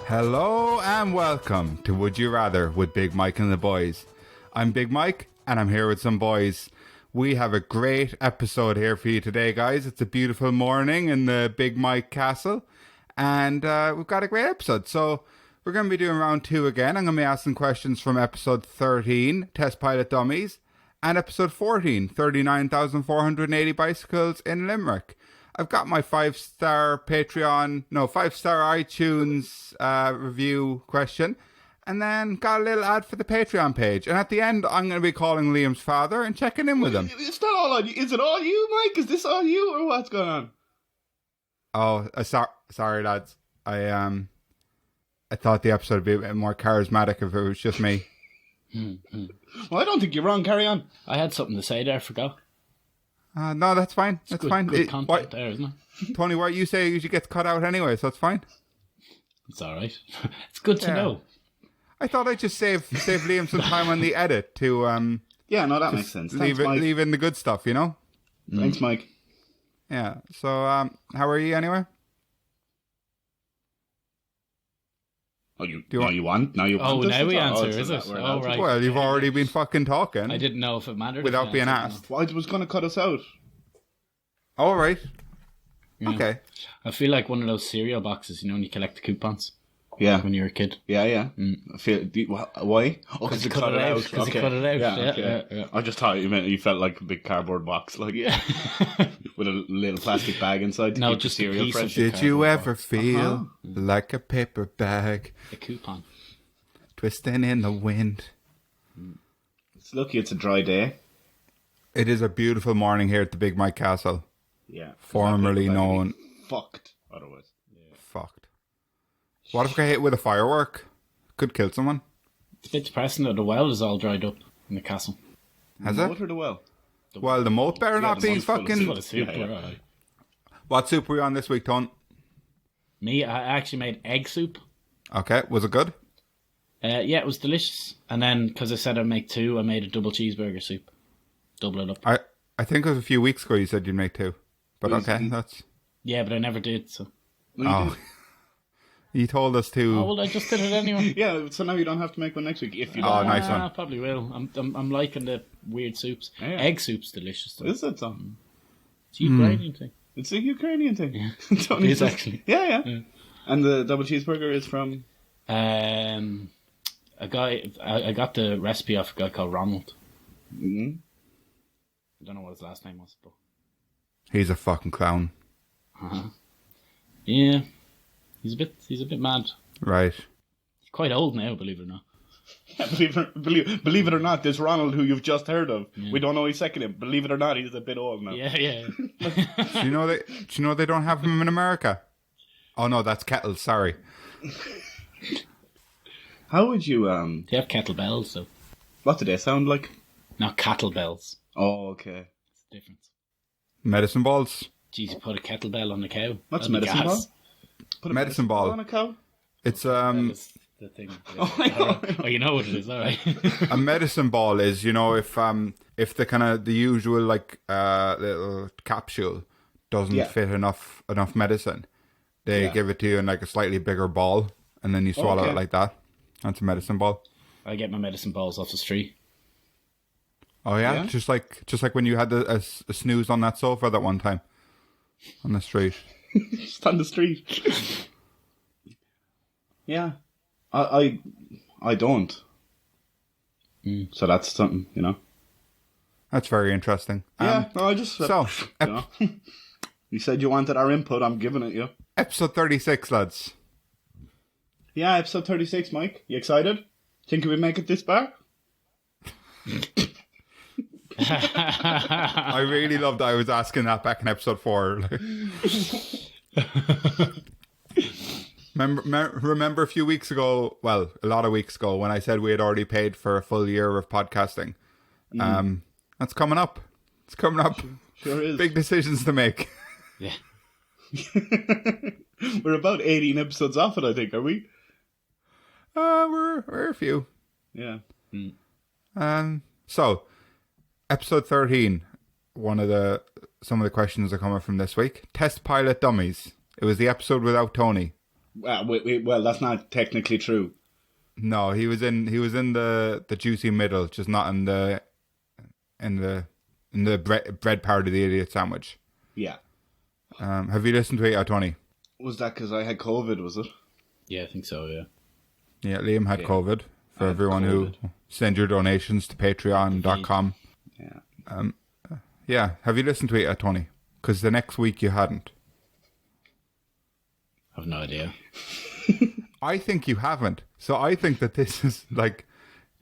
Hello and welcome to Would You Rather with Big Mike and the boys. I'm Big Mike and I'm here with some boys. We have a great episode here for you today, guys. It's a beautiful morning in the Big Mike Castle and we've got a great episode. So we're going to be doing round 2 again. I'm going to be asking questions from episode 13, Test Pilot Dummies, and episode 14, 39,480 bicycles in Limerick. I've got my 5-star iTunes review question, and then got a little ad for the Patreon page. And at the end, I'm going to be calling Liam's father and checking in with him. It's not all on you. Is it all you, Mike? Is this all you, or what's going on? Oh, sorry, lads. I thought the episode would be a bit more charismatic if it was just me. Well, I don't think you're wrong. Carry on. I had something to say there, I forgot. No, that's fine. That's fine. Good content there, isn't it? Tony, what you say usually gets cut out anyway, so it's fine. It's all right. It's good to know. I thought I'd just save Liam some time on the edit to Yeah, no, that makes sense. Thanks, Mike. leave in the good stuff, you know. Thanks, Mike. Yeah. So, how are you anyway? Oh, you want? Now you want? Oh, now we answer, is is it? Oh, right. Well, you've already been fucking talking. I didn't know if it mattered. Without being asked. Well, I was going to cut us out. All right. Yeah. Okay. I feel like one of those cereal boxes, you know, when you collect the coupons. Yeah. When you're a kid. Yeah. I feel. Why? Oh, because you cut it out. Because you cut it out. Yeah. I just thought you felt like a big cardboard box, like with a little plastic bag inside. No, just cereal a piece fresh. Did you ever feel like a paper bag? A coupon. Twisting in the wind. It's lucky it's a dry day. It is a beautiful morning here at the Big Mike Castle. Yeah. Formerly known. Fucked. Otherwise. Yeah. Fucked. What if I got hit with a firework? Could kill someone. It's a bit depressing that the well is all dried up in the castle. Has the it? moat or the well? Well, the moat better not the be moat's full of fucking... soup. Soup, Yeah. right. What soup were you on this week, Ton? Me, I actually made egg soup. Okay, was it good? Yeah, it was delicious. And then, because I said I'd make 2, I made a double cheeseburger soup. Double it up. I think it was a few weeks ago you said you'd make 2. But okay, that's... Yeah, but I never did, so... Oh. You told us to... Oh, well, I just did it anyway. Yeah, so now you don't have to make one next week if you Oh, don't. nice one. I probably will. I'm liking the weird soups. Yeah. Egg soup's delicious, though. Is it so? It's a Ukrainian thing. It's a Ukrainian thing. Yeah. Tony It is says- actually. Yeah. Yeah. And the double cheeseburger is from... A guy. I got the recipe off a guy called Ronald. Mm-hmm. I don't know what his last name was, but He's a fucking clown. yeah, he's a bit mad. Right. He's quite old now, believe it or not. Yeah, believe it or not, this Ronald who you've just heard of, we don't know his second name. Believe it or not, he's a bit old now. Yeah. Do you know they don't have him in America? Oh no, that's Kettle, sorry. How would you, They have kettlebells, though. what do they sound like? Not kettlebells. Oh, okay. It's the difference. Medicine balls? Jeez, you put a kettlebell on a cow. What's a That'd be medicine gas. ball? Put a Medicine ball. on a cow? It's That is the thing. Oh, I know. Oh, you know what it is, all right. a medicine ball is, you know, if the kind of the usual like little capsule doesn't fit enough medicine, they give it to you in like a slightly bigger ball, and then you swallow it like that. That's a medicine ball. I get my medicine balls off the street. Oh yeah, Yeah? just like when you had a snooze on that sofa that one time on the street. Just on the street. Yeah. I don't. So that's something, you know. That's very interesting. Yeah, no, I just... So, you know. You said you wanted our input, I'm giving it you. episode 36, lads. Yeah, episode 36, Mike. You excited? Think we make it this far? I really loved I was asking that back in episode 4. Remember a few weeks ago, well, a lot of weeks ago, when I said we had already paid for a full year of podcasting. That's coming up. It's coming up. Sure is. Big decisions to make. Yeah. We're about 18 episodes off it, I think, are we? We're a few. Yeah. So, episode 13. Some of the questions are coming from this week. Test pilot dummies. It was the episode without Tony. Well, that's not technically true. No, he was in the juicy middle, just not in the bread part of the idiot sandwich. Yeah. Have you listened to it, Tony? Was that because I had COVID, was it? Yeah, I think so, yeah. Yeah, Liam had COVID. For everyone who send your donations to patreon.com. Yeah. Yeah, have you listened to it, Tony? Because the next week you hadn't. I've no idea. I think you haven't. So I think that this is like...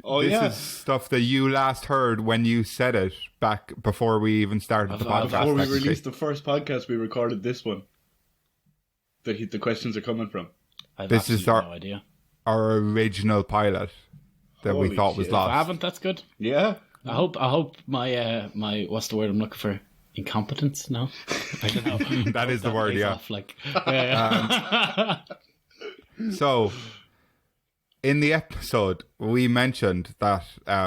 This is stuff that you last heard when you said it back before we even started the podcast. Before we released the first podcast, we recorded this one. The questions are coming from. I've This is absolutely no idea. our original pilot that we Holy thought was shit. If I lost. haven't, that's good. Yeah. I hope my my what's the word I'm looking for? Incompetence? No, I don't know. That is the word, lays yeah. off, yeah. So, in the episode, we mentioned that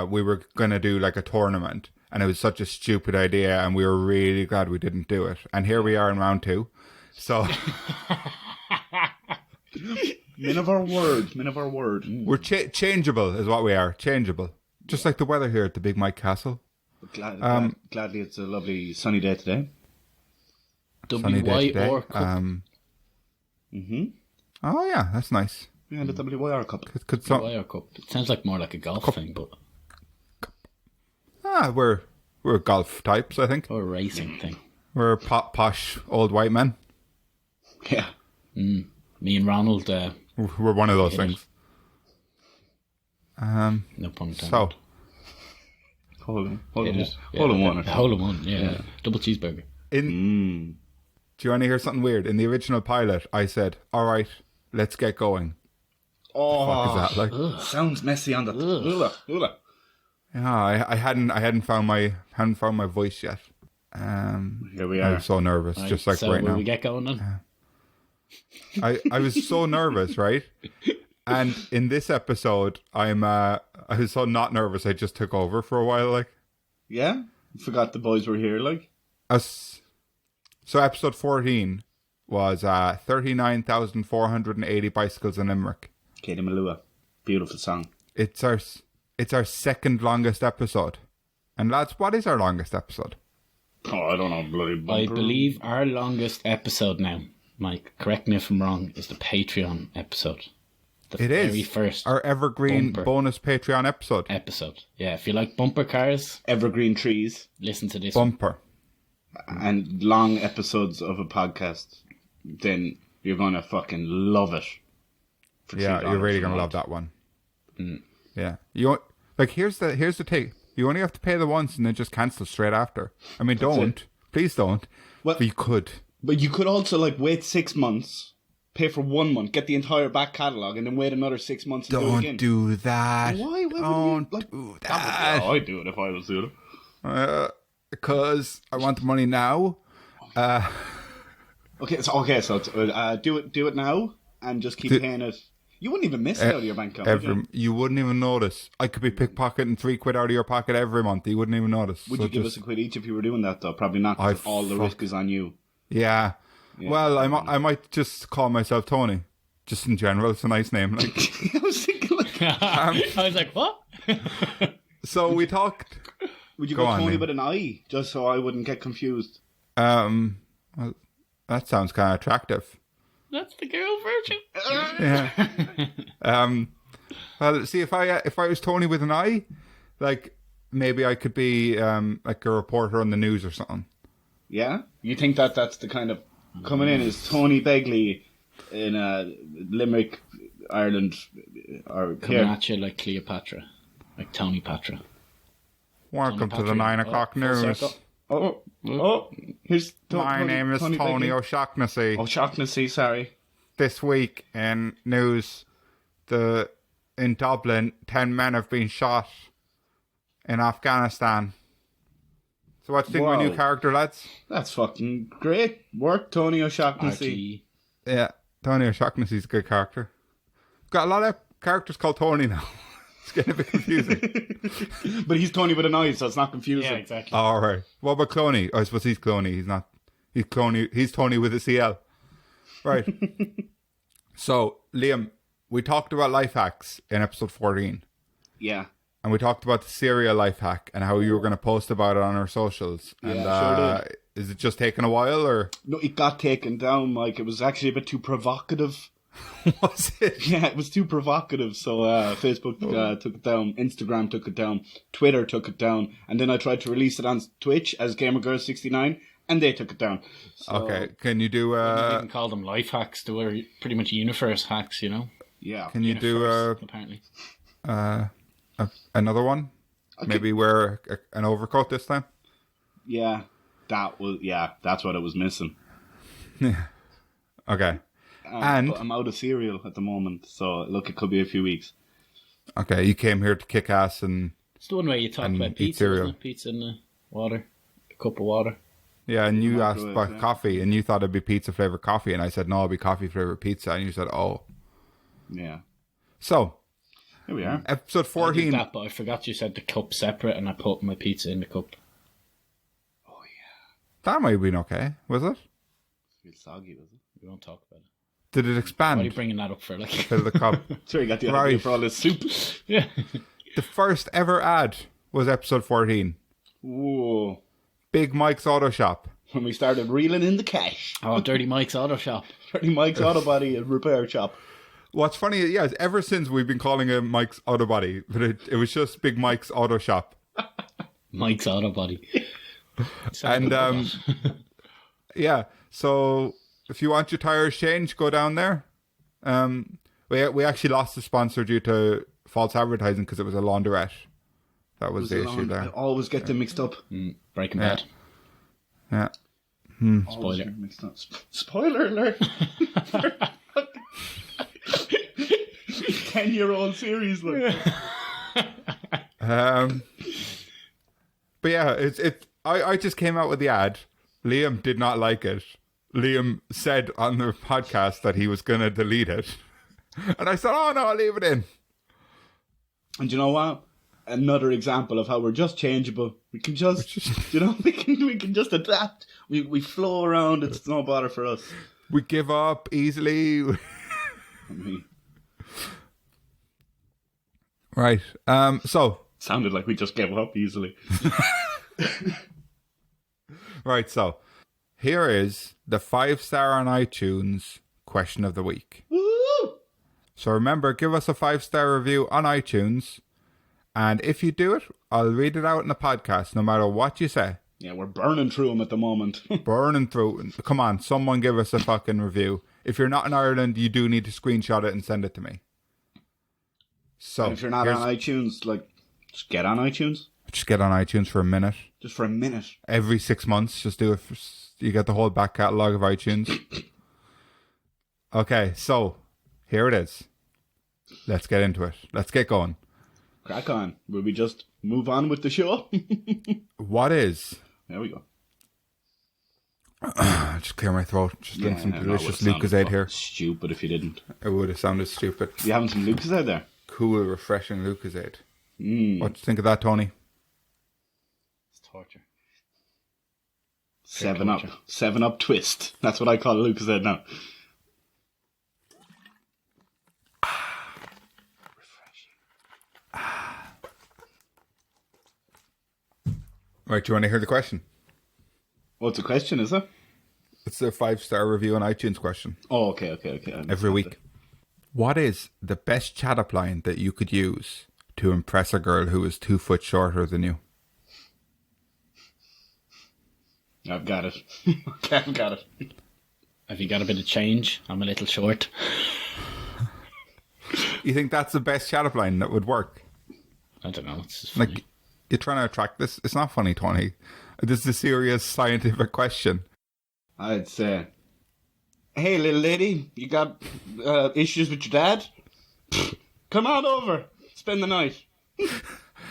we were going to do like a tournament, and it was such a stupid idea, and we were really glad we didn't do it. And here we are in round 2. So, Men of our word. we're changeable, is what we are. Changeable. Just like the weather here at the Big Mike Castle. Gladly, it's a lovely sunny day today. Sunny day today. WYR Cup. Oh, yeah, that's nice. Yeah, the WYR Cup. Could some, WYR Cup. It sounds like more like a golf thing, but we're golf types, I think. or a racing thing. We're posh old white men. Yeah. Me and Ronald, We're one of those things. no pun intended. So, Hole in one. A hole in one, yeah. Double cheeseburger. do you want to hear something weird? In the original pilot, I said, "All right, let's get going." What is that like? Sounds messy on the... Ula. Yeah, I hadn't found my voice yet. Here we I are. was so nervous, Right, just like so right will now. we get going then? I was so nervous, right? And in this episode, I was so not nervous. I just took over for a while, like. Yeah? Forgot the boys were here, like. So episode 14 was 39,480 bicycles in Limerick. Katie Malua. Beautiful song. It's our second longest episode. And lads, what is our longest episode? Oh, I don't know, bloody bumper. I believe our longest episode now, Mike, correct me if I'm wrong, is the Patreon episode. It very is first our evergreen bumper bonus Patreon episode. episode. Yeah, if you like bumper cars, Evergreen trees listen to this one. Bumper. and long episodes of a podcast, then you're going to fucking love it. For Yeah, $3 you're really a gonna love month. that one. Yeah, here's the take. You only have to pay the once and then just cancel straight after. I mean, please don't. Well- But you could. But you could also like wait 6 months, pay for 1 month, get the entire back catalogue, and then wait another 6 months and do it again. Don't do that. Why? Why Don't would do you? that. I'd do it if I was doing it. Because I want the money now. Okay, so do it now and just keep paying it. You wouldn't even miss it out of your bank account. would you? You wouldn't even notice. I could be pickpocketing £3 out of your pocket every month. You wouldn't even notice. Would So you give just- us a quid each if you were doing that, though? Probably not, 'cause all the risk is on you. Yeah. Well, I might just call myself Tony. Just in general, it's a nice name. Like. I was thinking, like, I was like, what? So we talked. would you Go go on, Tony Liam. with an I, just so I wouldn't get confused? Well, that sounds kind of attractive. That's the girl version. Yeah. Well, see, if I was Tony with an I, like maybe I could be like a reporter on the news or something. Yeah? You think that's the kind of... Coming in as Tony Begley in Limerick, Ireland, or Coming here. at you like Cleopatra, like Tony Patra. Welcome to the Patrick. 9 o'clock Full news. circle. Here's My name is Tony Begley. O'Shaughnessy. O'Shaughnessy, sorry. This week in news, in Dublin, 10 men have been shot in Afghanistan. So what do you think of my Wow. new character, lads? That's fucking great work, Tony O'Shaughnessy. RT. Yeah, Tony O'Shaughnessy's a good character. Got a lot of characters called Tony now. It's getting a bit confusing. But he's Tony with an eye, so it's not confusing. Yeah, exactly. All right. What about Cloney? I suppose he's Cloney. He's not. He's Cloney. He's Tony with a CL. Right. So, Liam, we talked about life hacks in episode 14. Yeah. And we talked about the cereal life hack and how you were going to post about it on our socials. Yeah, And sure did. is it just taking a while or No, it got taken down, Mike. It was actually a bit too provocative. was it? Yeah, it was too provocative. So Facebook took it down, Instagram took it down, Twitter took it down, and then I tried to release it on Twitch as GamerGirl69, and they took it down. So, Okay. Can you do You can call them life hacks. They were pretty much universe hacks, you know. yeah. can you do Universe, apparently. another one? Maybe wear an overcoat this time? Yeah, that's what I was missing. Okay. And But I'm out of cereal at the moment, so look, it could be a few weeks. okay, you came here to kick ass and It's the one where you talk And about eat pizza, cereal. isn't it? Pizza in the water. A cup of water. yeah, and you asked microwave, about yeah. coffee and you thought it'd be pizza flavored coffee and I said no, it'll be coffee flavored pizza and you said oh. Yeah, So, here we are. episode I did 14. that, but I forgot you said the cup separate, and I put my pizza in the cup. That might have been okay, was it? It's soggy, was it? We won't talk about it. Did it Why are you expand bringing that up for? Like, to the cup? Sure, you got the idea Right. for all this soup. yeah. The first ever ad was episode 14. Whoa. Big Mike's Auto Shop. When we started reeling in the cash. Oh, Dirty Mike's Auto Shop. Pretty Mike's Auto Body and Repair Shop. What's funny, yeah, is ever since we've been calling it Mike's Auto Body, but it was just Big Mike's Auto Shop. Mike's Auto Body. And yeah, so if you want your tires changed, go down there. We actually lost the sponsor due to false advertising because it was a laundrette. That was the issue I there. always get them mixed up. Breaking Bad. Yeah. Always Spoiler. get mixed up. Spoiler alert. 10-year-old series. Like. But yeah, I just came out with the ad. Liam did not like it. Liam said on the podcast that he was going to delete it. And I said, oh no, I'll leave it in. And you know what? Another example of how we're just changeable. We can just, we can just adapt. We flow around. It's no bother for us. We give up easily. I mean, Right. So, sounded like we just gave up easily. right. So, here is the 5-star on iTunes question of the week. Woo! So remember, give us a 5-star review on iTunes. And if you do it, I'll read it out in the podcast, no matter what you say. Yeah, we're burning through them at the moment. Burning through. Come on, someone give us a fucking review. If you're not in Ireland, you do need to screenshot it and send it to me. So, And if you're not on iTunes, like, just get on iTunes. just get on iTunes for a minute. Just for a minute. Every 6 months, just do it. You get the whole back catalogue of iTunes. Okay, so here it is. Let's get into it. Let's get going. Crack on. Will we just move on with the show? What is... There we go. just clear my throat. Just getting some no, it delicious would've sounded Lucozade here. fucking stupid if you didn't. It would have sounded stupid. You having some Lucozade there? Cool, refreshing Lucozade. Mm. What do you think of that, Tony? It's torture. 7-Up. 7-Up twist. That's what I call Lucozade now. Right, do you want to hear the question? What's the question, is it? It's a 5-star review on iTunes question. Oh, okay. Every week. What is the best chat up line that you could use to impress a girl who is 2 foot shorter than you? I've got it. I've got it. Have you got a bit of change? I'm a little short. You think that's the best chat up line that would work? I don't know. It's just funny. Like, you're trying to attract this? It's not funny, Tony. This is a serious scientific question. I'd say, hey, little lady, you got issues with your dad? Come on over. Spend the night.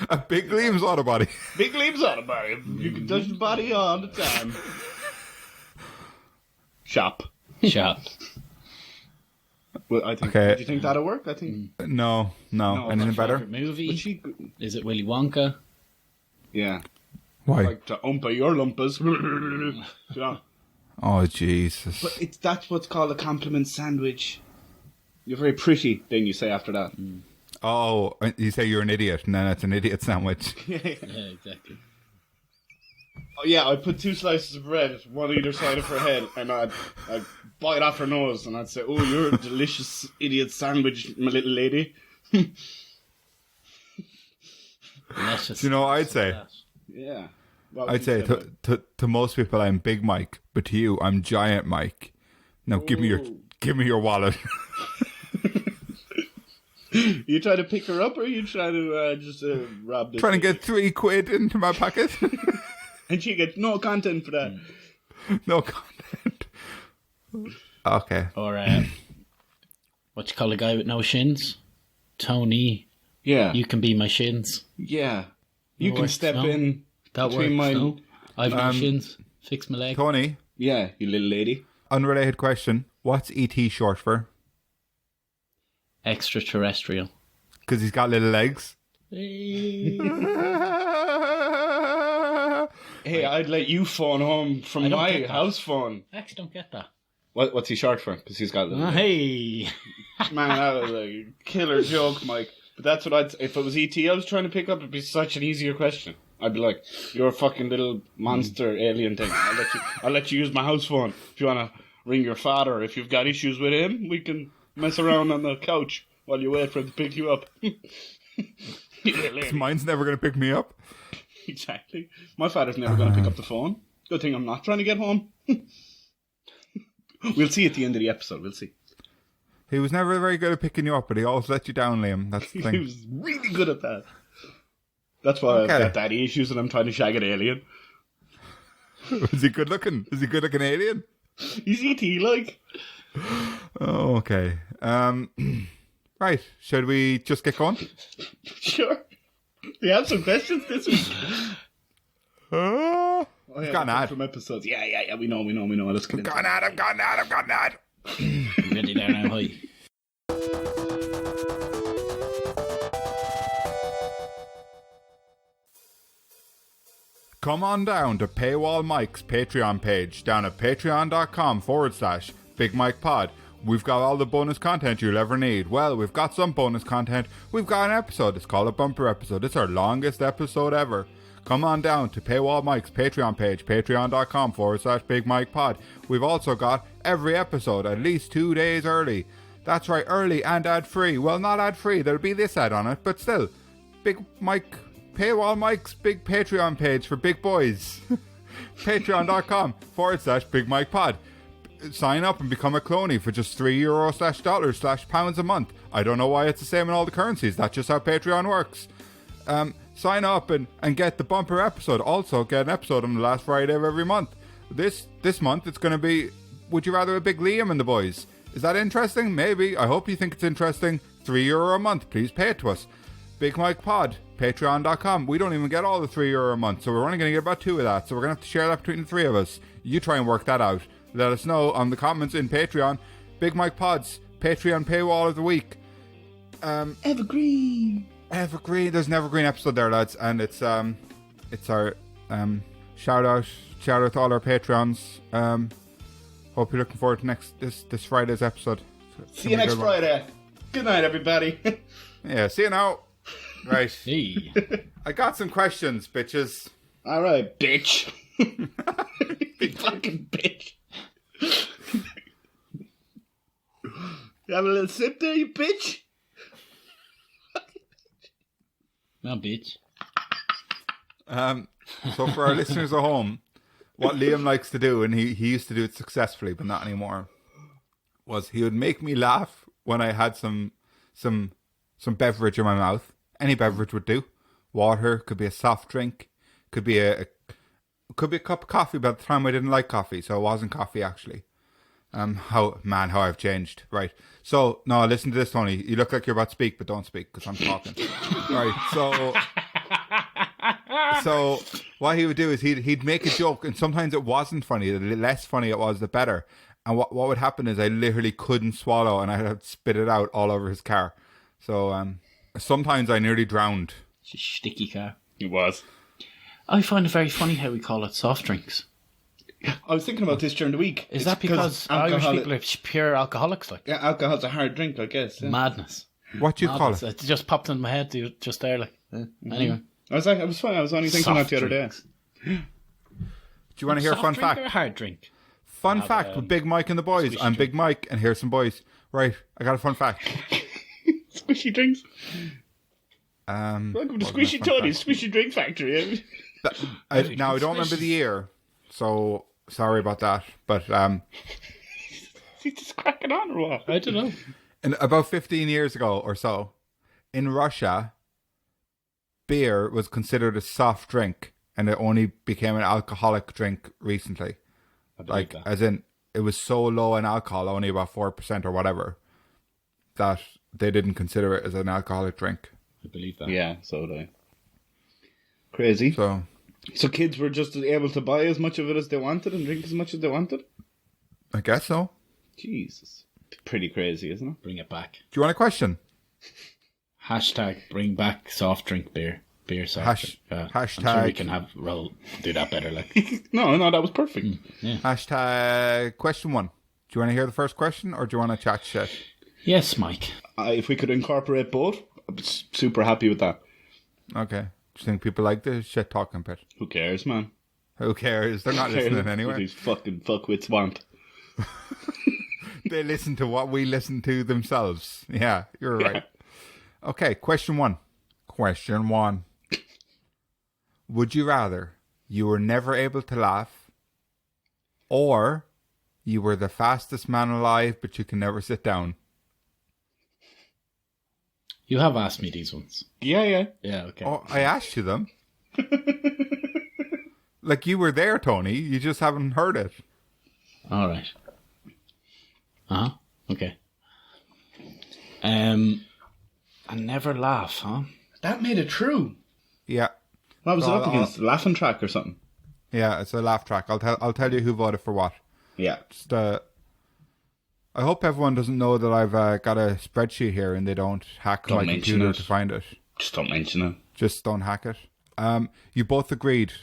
A big Liam's auto body. Big Liam's on about it. You can touch the body all the time. Shop. Shot. Well, I think. Okay. Do you think that'll work? I think. No. Anything better? Favorite movie? But she, Is it Willy Wonka? yeah, Why? like to umpa your lumpers. Yeah. Oh, Jesus. But that's what's called a compliment sandwich. You're very pretty. Then you say after that. Oh, you say you're an idiot, and then it's an idiot sandwich. Yeah, exactly. Oh yeah, I'd put 2 slices of bread, one either side of her head, and I'd bite off her nose, and I'd say, "Oh, you're a delicious idiot sandwich, my little lady." Delicious. Do you know what I'd say? Yeah. What would I'd you say about it? to most people I'm Big Mike, but to you I'm Giant Mike. Now give me your wallet. You trying to pick her up, or are you trying to just rob this? Trying to get £3 into my pocket. And she gets no content for that. No content. Okay. Or what you call a guy with no shins? Tony. Yeah. You can be my shins. Yeah. You That can works, step no? in That between works. mine. No? I've no shins. Fix my leg. Tony, Yeah, you little lady. unrelated question. What's ET short for? Extraterrestrial. Because he's got little legs. Hey, I'd let you phone home from I don't my get that. house phone. I actually don't get that. What's he short for? Because he's got little legs. Hey. Man, that was a killer joke, Mike. But that's what if it was ET I was trying to pick up, it'd be such an easier question. I'd be like, "You're a fucking little monster alien thing. I'll let you use my house phone if you wanna ring your father. If you've got issues with him, we can mess around on the couch while you wait for him to pick you up." Mine's never going to pick me up. Exactly. My father's never going to pick up the phone. Good thing I'm not trying to get home. We'll see at the end of the episode. We'll see. He was never very good at picking you up, but he always let you down, Liam. That's the He thing. was really good at that. That's why I've got daddy issues and I'm trying to shag an alien. Is he good looking? Is he good looking alien? He's E.T. like. Oh, okay. Right. Should we just get going? Sure. We have some questions this week. Oh, Oh, yeah, I've got an ad. from episodes. Yeah. We know. Let's get into Got an ad. I've got an ad. Ready there now, hi. Come on down to Paywall Mike's Patreon page down at patreon.com/Big Mike Pod. We've got all the bonus content you'll ever need. Well, we've got some bonus content. We've got an episode. It's called a bumper episode. It's our longest episode ever. Come on down to Paywall Mike's Patreon page, patreon.com/Big Mike Pod. We've also got every episode at least 2 days early. That's right, early and ad-free. Well, not ad-free. There'll be this ad on it, but still. Big Mike, Paywall Mike's big Patreon page for big boys. Patreon.com/Big Mike Pod. Sign up and become a cloney for just €3/$dollars/pounds a month. I don't know why it's the same in all the currencies. That's just how Patreon works. Sign up and get the bumper episode. Also get an episode on the last Friday of every month. This month it's going to be Would You Rather with Big Liam and the boys. Is that interesting? Maybe. I hope you think it's interesting. €3 a month. Please pay it to us. Big Mike Pod. Patreon.com. We don't even get all the €3 a month, so we're only going to get about 2 of that. So we're going to have to share that between the 3 of us. You try and work that out. Let us know on the comments in Patreon. Big Mike Pod's Patreon paywall of the week. Evergreen. There's an evergreen episode there, lads, and it's our shout out to all our Patreons. Hope you're looking forward to this Friday's episode. See you next Friday. Good night, everybody. Yeah, see you now. Right. Hey. I got some questions, bitches. All right, bitch. Big fucking bitch. You have a little sip there, you bitch? No, bitch. So for our listeners at home, what Liam likes to do, and he used to do it successfully, but not anymore, was he would make me laugh when I had some beverage in my mouth. Any beverage would do. Water, could be a soft drink, could be a cup of coffee. By the time I didn't like coffee, so it wasn't coffee actually. How I've changed. Right. So no, listen to this, Tony. You look like you're about to speak, but don't speak because I'm talking. Right. So what he would do is he'd make a joke, and sometimes it wasn't funny. The less funny it was, the better. And what would happen is I literally couldn't swallow, and I'd have to spit it out all over his car. So sometimes I nearly drowned. It's a sticky car. It was. I find it very funny how we call it soft drinks. I was thinking about this during the week. Is that because Irish people are pure alcoholics? Like, yeah, alcohol's a hard drink, I guess. Yeah. madness. What do you call it? It just popped in my head just there. Like, anyway. I was funny. I was only thinking that the other day. Do you want to hear a fun Soft drink fact? or a hard drink? Fun fact with Big Mike and the boys. I'm Big Mike, and here's some boys. Right, I got a fun fact. Squishy drinks. Welcome to Squishy Tony's Squishy Drink Factory. Now I don't remember the year, so sorry about that. But He's just cracking on or what? I don't know. about 15 years ago or so, in Russia, beer was considered a soft drink, and it only became an alcoholic drink recently. Like, that. as in, it was so low in alcohol, only about 4% or whatever, that they didn't consider it as an alcoholic drink. I believe that. Yeah, so did I. Crazy. So kids were just able to buy as much of it as they wanted and drink as much as they wanted? I guess so. Jesus. Pretty crazy, isn't it? Bring it back. Do you want a question? Hashtag bring back soft drink beer. Beer soft drink. I'm hashtag- sure we can do that better. Like, No, that was perfect. Hashtag question 1. Do you want to hear the first question, or do you want to chat shit? yes, Mike. If we could incorporate both, I'd be super happy with that. Okay. Do you think people like the shit talking bit? Who cares, man? Who cares? They're not Who cares listening what anyway. these fucking fuckwits want. They listen to what we listen to themselves. Yeah, you're right. Okay, question 1. Question 1. Would you rather you were never able to laugh, or you were the fastest man alive but you can never sit down? You have asked me these ones. Yeah. Yeah, okay. Oh, I asked you them. Like, you were there, Tony. You just haven't heard it. All right. Okay. And never laugh, huh? That made it true. Yeah. What was it So up against? Laughing track or something? Yeah, it's a laugh track. I'll tell you who voted for what. Yeah. Just I hope everyone doesn't know that I've got a spreadsheet here and they don't hack Don't my mention computer it. to find it. Just don't mention it. Just don't hack it. You both agreed.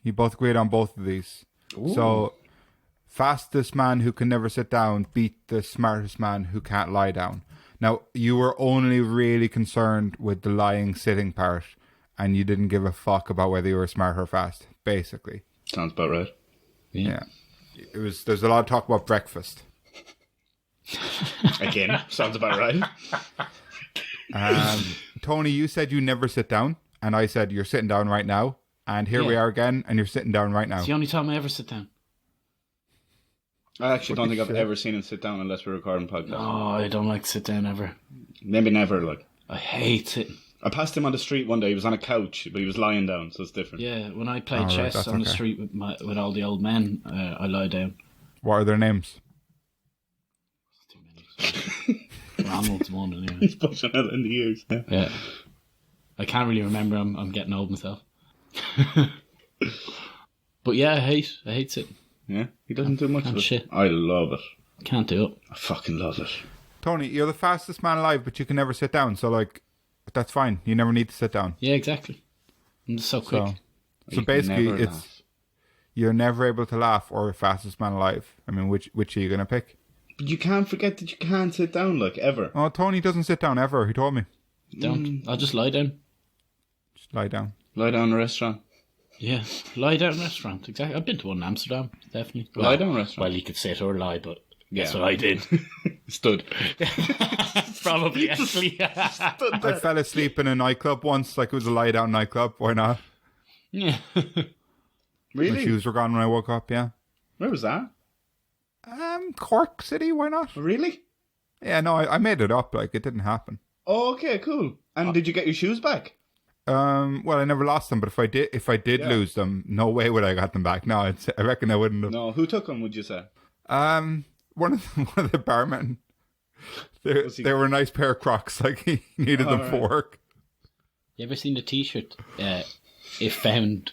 You both agreed on both of these. Ooh. So, fastest man who can never sit down beat the smartest man who can't lie down. Now, you were only really concerned with the lying sitting part, and you didn't give a fuck about whether you were smart or fast, basically. Sounds about right. Yeah. There's a lot of talk about breakfast. Again, sounds about right. Tony, you said you never sit down, and I said you're sitting down right now, and here we are again, and you're sitting down right now. It's the only time I ever sit down. I actually don't think I've ever seen him sit down unless we're recording podcast. Oh, I don't like to sit down ever. Maybe never, like. I hate sitting. I passed him on the street one day. He was on a couch, but he was lying down, so it's different. Yeah, when I play right, chess that's on the okay. street with all the old men, I lie down. What are their names? Too many. Ronald's one anyway. He's pushing it in the years. Yeah. Yeah. I can't really remember. I'm getting old myself. But yeah, I hate sitting. Yeah, he doesn't do much of it. Shit. I love it. Can't do it. I fucking love it. Tony, you're the fastest man alive, but you can never sit down. So, like, that's fine. You never need to sit down. Yeah, exactly. I'm just so quick. So You can basically, never it's laugh. you're never able to laugh or the fastest man alive. I mean, which are you going to pick? But you can't forget that you can't sit down, like, ever. Oh, Tony doesn't sit down ever. He told me. Don't. I'll just lie down. Just lie down. Lie down in a restaurant. Yeah, lie down restaurant. Exactly. I've been to one in Amsterdam. Definitely. Lie down restaurant. Well, you could sit or lie, but that's Yeah. what I did. Stood. Probably actually. I fell asleep in a nightclub once, like it was a lie down nightclub. Why not? Yeah. My Really? shoes were gone when I woke up. Yeah. Where was that? Cork City. Why not? Really? Yeah, no, I made it up. Like, it didn't happen. Oh, okay, cool. And did you get your shoes back? Well, I never lost them, but if I did Yeah. lose them, no way would I got them back. No, I reckon I wouldn't have. No. Who took them, would you say? One of the barmen. They were a nice pair of Crocs. Like, he needed them for right. work. You ever seen the T-shirt? If found,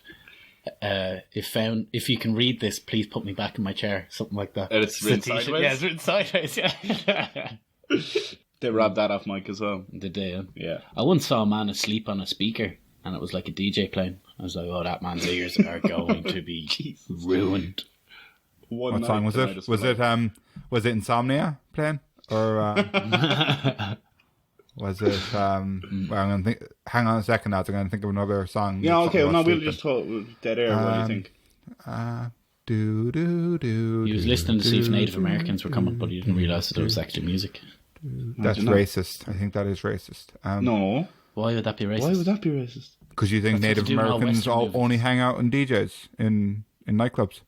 if you can read this, please put me back in my chair. Something like that. And it's written sideways? Yeah, it's written sideways. Yeah. They robbed that off Mike as well. Did they? Yeah. I once saw a man asleep on a speaker, and it was like a DJ playing. I was like, "Oh, that man's ears are going to be ruined." What song was it? Was it Insomnia playing, or was it? Well, I'm gonna think. Hang on a second, lads. I'm gonna think of another song. Yeah. Okay. Well, no, we'll just talk dead air. What do you think? He was listening to see if Native Americans were coming, but he didn't realise that it was actually music. That's racist. I think that is racist. No. Why would that be racist? Why would that be racist? Because you think Native Americans only hang out in DJs in nightclubs.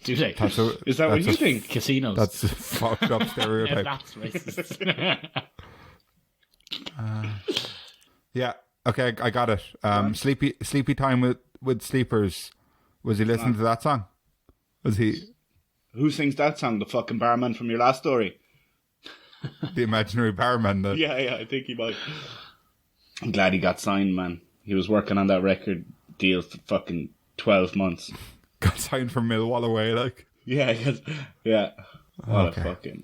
Do they? Is that what you think? Casinos. That's a fucked up stereotype. That's racist. Yeah. Okay, I got it. Sleepy Time with Sleepers. Was he listening to that song? Was he? Who sings that song? The fucking barman from your last story. The imaginary barman. Yeah, I think he might. I'm glad he got signed, man. He was working on that record deal for fucking 12 months. Got signed from Millwall away, like. Yeah. What a fucking...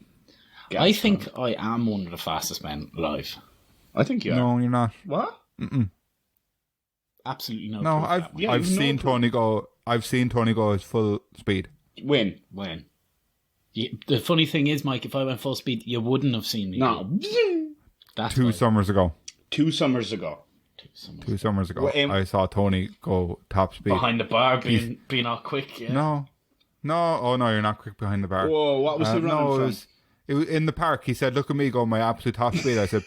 I think I am one of the fastest men alive. I think you are. No, you're not. What? Absolutely no. No, I've seen Tony go. I've seen Tony go his full speed. When? The funny thing is, Mike, if I went full speed, you wouldn't have seen me. No. That's Two summers ago. 2 summers ago. 2 summers ago. Well, I saw Tony go top speed. Behind the bar, being all quick. Yeah. No. Oh no, you're not quick behind the bar. Whoa, what was he running from? It was in the park. He said, "Look at me, go my absolute top speed." I said,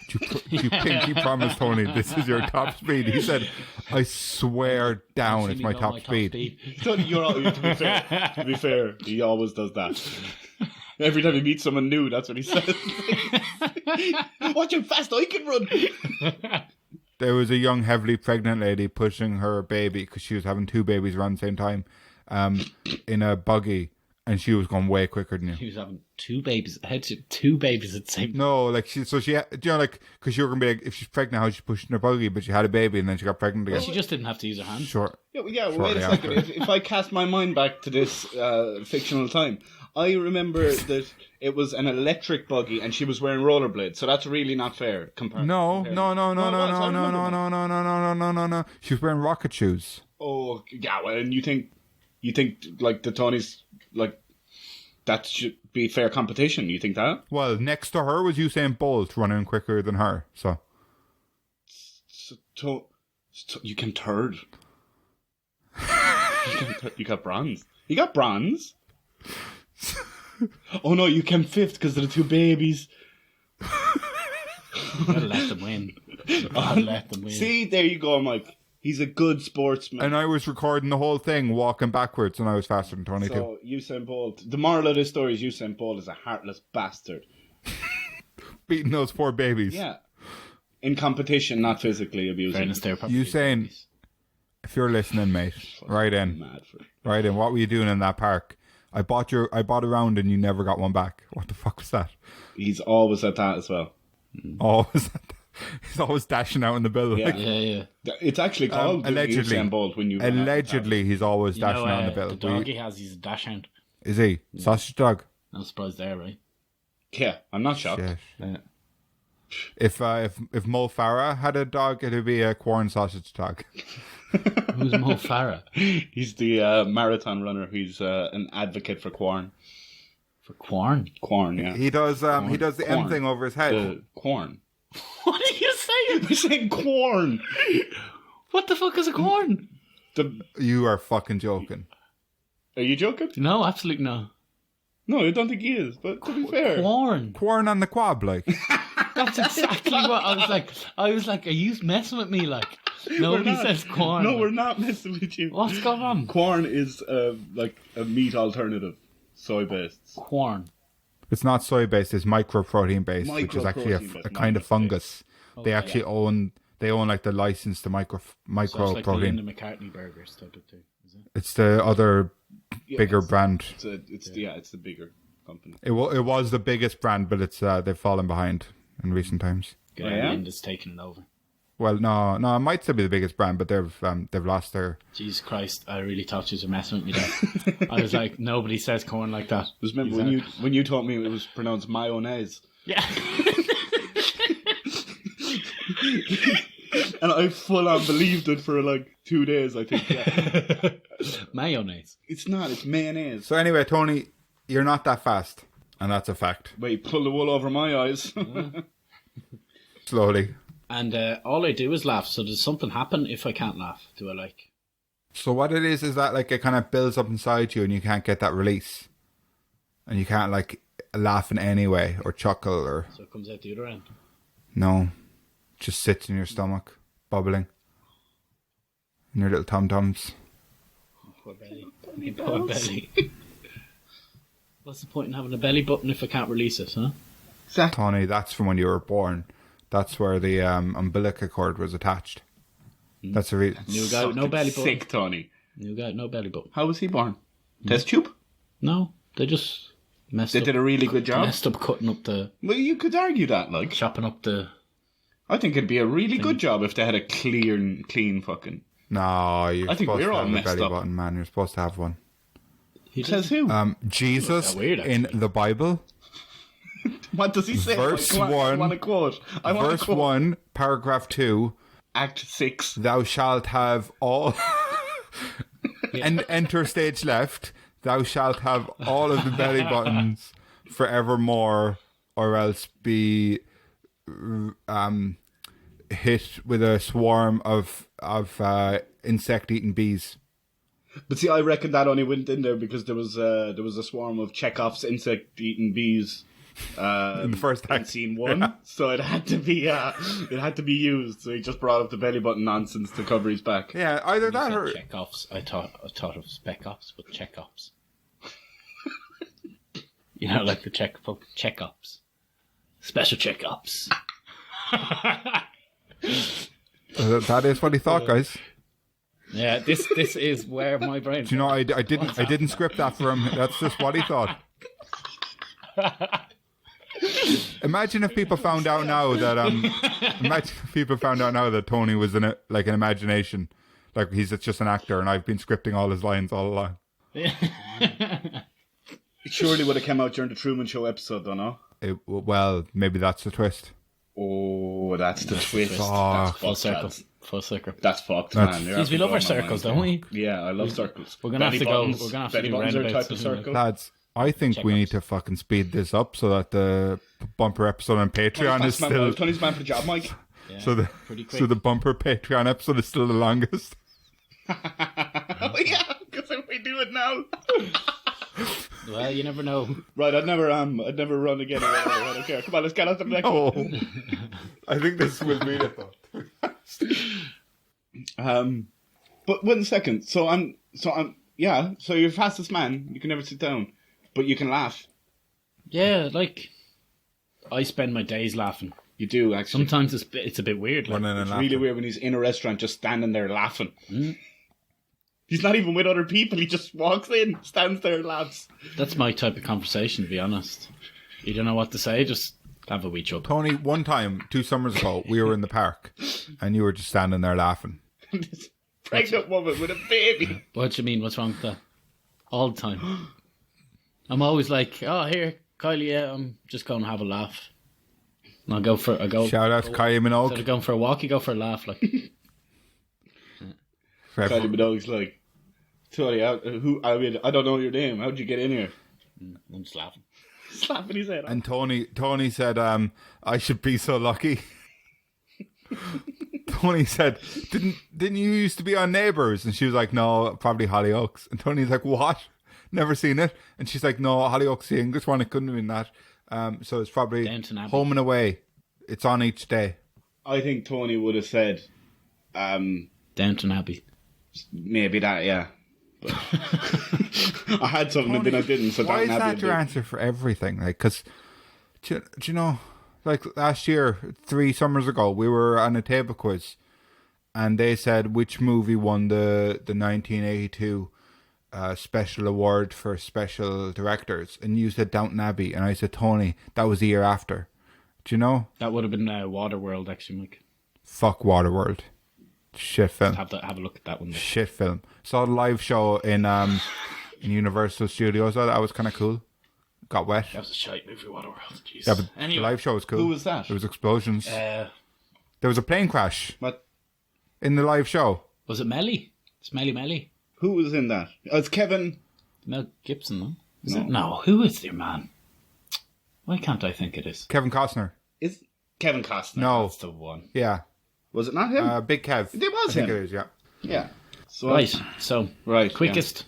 "You pinky promise, Tony, this is your top speed." He said, "I swear down, it's my top speed." Tony, to be fair, he always does that. Every time he meets someone new, that's what he says. Watch how fast I can run. There was a young, heavily pregnant lady pushing her baby because she was having 2 babies around the same time, in a buggy, and she was going way quicker than you. She was having 2 babies. Had 2 babies at the same time. No, like because you were gonna be like, if she's pregnant, how she's pushing her buggy, but she had a baby and then she got pregnant again. Well, she just didn't have to use her hands. Sure. Yeah. Wait a second. If I cast my mind back to this fictional time, I remember that it was an electric buggy and she was wearing rollerblades, so that's really not fair. No. She was wearing rocket shoes. Oh, yeah. Well, and you think like the Tonys, like, that should be fair competition? You think that? Well, next to her was Usain Bolt running quicker than her. So you came third. You got bronze. You got bronze. Oh no, you came 5th because of the 2 babies. Gotta let them win. See, there you go, Mike. He's a good sportsman. And I was recording the whole thing walking backwards, and I was faster than Tony So Usain Bolt. The moral of this story is Usain Bolt is a heartless bastard. Beating those 4 babies. Yeah. In competition, not physically abusing. Usain, if you're listening, mate, right in. What were you doing in that park? I bought a round and you never got one back. What the fuck was that? He's always at that as well. Always at that. He's always dashing out in the bill. Yeah. Yeah. It's actually called allegedly. Usain Bolt when you... Allegedly, he's always dashing out in the bill. The dog he has, he's a dash hound. Is he? Yeah. Sausage dog? No surprise there, right? Yeah, I'm not shocked. Shit. Yeah. If Mo Farah had a dog, it'd be a Quorn sausage dog. Who's Mo Farah? He's the marathon runner. He's an advocate for Quorn. For Quorn? Quorn, yeah. He does the M thing over his head. Quorn. What are you saying? You're saying Quorn. What the fuck is a Quorn? You are fucking joking. Are you joking? No, absolutely no. No, I don't think he is, but to be fair. Quorn on the quab, like. That's exactly what I was like. I was like, are you messing with me? Like, nobody says Quorn. No, we're not messing with you. What's going on? Quorn is like a meat alternative, soy-based. Quorn. It's not soy-based, it's micro-protein-based, which is actually a kind of fungus. Okay, they actually own like the license to micro-protein. So it's like the Linda McCartney burgers type of thing, is it? It's the other bigger brand. It's the bigger company. It was the biggest brand, but it's they've fallen behind in recent times. Linda's taken it over. Well, no, it might still be the biggest brand, but they've lost their. Jesus Christ, I really thought you were messing with me there. I was like, nobody says corn like that. Just remember when you taught me it was pronounced mayonnaise. Yeah. And I full on believed it for like 2 days, I think. Yeah. Mayonnaise. It's not, it's mayonnaise. So anyway, Tony, you're not that fast, and that's a fact. Wait, pull the wool over my eyes. Slowly. And all I do is laugh. So does something happen if I can't laugh? Do I like... So what it is that like it kind of builds up inside you and you can't get that release. And you can't like laugh in any way or chuckle or... So it comes out the other end? No. Just sits in your stomach, bubbling. In your little tom-toms. Poor belly. My poor belly. What's the point in having a belly button if I can't release it, huh? Exactly. Tony, that's from when you were born. That's where the umbilical cord was attached. That's a reason. New guy, no belly button. Sick, Tony. New guy, no belly button. How was he born? Test tube? No, they just messed They up. did a really good job. Messed up cutting up the... Well, you could argue that, like. Chopping up the... I think it'd be a really good job if they had a clean fucking... No, you're I think supposed we're to all have a messed belly up. button, man. You're supposed to have one. Says who? Jesus weird, in the Bible, What does he say? verse I 1, want to quote. I want verse to quote. 1, paragraph 2, Act 6. thou shalt have all... and enter stage left, thou shalt have all of the belly buttons forevermore, or else be hit with a swarm of insect-eating bees. But see, I reckon that only went in there because there was a swarm of Chekhov's insect-eating bees In the first in act. scene 1, so it had to be used. So he just brought up the belly button nonsense to cover his back. Yeah, either that or... Chekhov's. I thought of Spec Ops, but Chekhov's. You know, like the Chekhov's. Special Chekhov's. that is what he thought, guys. Yeah, this is where my brain... Do you know, I didn't script that for him. That's just what he thought. Imagine if people found out now that Tony was in it, like an imagination, like he's just an actor, and I've been scripting all his lines all along. It surely would have come out during the Truman Show episode, though, no? Well, maybe that's the twist. Oh, that's the twist. Fuck. That's Full fucked, circle. lads. Full circle. That's fucked, That's- man. You're Jeez, we after love our blowing my circles, mind. don't we? Yeah, I love circles. We're gonna have to go. Buttons- We're gonna have to belly do buttons are a roundabouts type of or something. circle. Lads, I think we need to fucking speed this up so that the bumper episode on Patreon is still... Tony's man for the job, Mike. Yeah, So pretty quick. so the bumper Patreon episode is still the longest. Oh, yeah, because we do it now. Well, you never know. Right, I'd never run again. I don't care. Come on, let's get on to the next Oh, one. I think this will be it. But 1 second. So you're fastest man. You can never sit down, but you can laugh. Yeah, like I spend my days laughing. You do actually. Sometimes it's a bit weird. Like, Running and It's laughing. really weird when he's in a restaurant just standing there laughing. He's not even with other people. He just walks in, stands there, and laughs. that's my type of conversation, to be honest. You don't know what to say, just have a wee chuckle. Tony, one time, 2 summers ago, we were in the park and you were just standing there laughing. This pregnant woman with a baby. What do you mean? What's wrong with that? All the time. I'm always like, oh, here, Kylie, yeah, I'm just going to have a laugh. And I go. Shout out to Kylie Instead Minogue. of going for a walk, you go for a laugh. Like, Kylie Minogue's like, Tony, I don't know your name. How'd you get in here? I'm just laughing. Slapping his head. And Tony said, I should be so lucky. Tony said, didn't you used to be on Neighbours? And she was like, no, probably Hollyoaks. And Tony's like, what? Never seen it. And she's like, no, Hollyoaks, the English one, it couldn't have been that. So it's probably Downton Abbey. Home and Away. It's on each day. I think Tony would have said, Downton Abbey. maybe that, yeah. But I had something and then I didn't. So Why is Downton Abbey that your did. answer for everything? Like, because, do you know, like last year, 3 summers ago, we were on a table quiz and they said which movie won the 1982 special award for special directors. And you said Downton Abbey. And I said, Tony, that was the year after. Do you know? That would have been Waterworld, actually, Mike. Fuck Waterworld. Shit film. Have a look at that one. Shit film. Saw the live show in Universal Studios. Oh, that was kind of cool. Got wet. That was a shite movie, Waterworld. Jeez. Yeah, but Anyway. the live show was cool. Who was that? There was explosions. There There was a plane crash What? in the live show. was it Melly? It's Melly. Who was in that? Oh, it's Kevin. Mel Gibson, no? Is No. it? No, who is their man? Why can't I think it is? Kevin Costner. Is Kevin Costner? No. That's the one. Yeah. Was it not him? Big Kev. It was I think him. it is, yeah. Yeah. So Right, so Right, quickest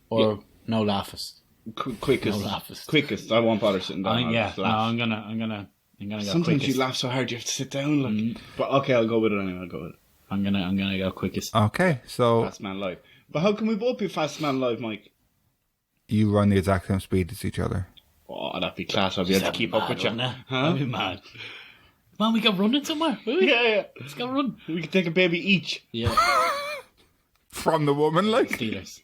or no laughest? quickest. No laughest. Quickest. I won't bother sitting down. I'll Yeah, just no, laugh. I'm gonna go Sometimes quickest. you laugh so hard you have to sit down. Like, but okay, I'll go with it anyway. I'll go with it. I'm gonna go quickest. Okay, so Fast Man Live. But how can we both be Fast Man Live, Mike? you run the exact same speed as each other. Oh, that'd be class. I'll be able to keep up with you. Huh? Huh? I'll be mad. Man, we go running somewhere. Will we? Yeah. Let's go run. We can take a baby each. Yeah, From the woman, like? Steelers.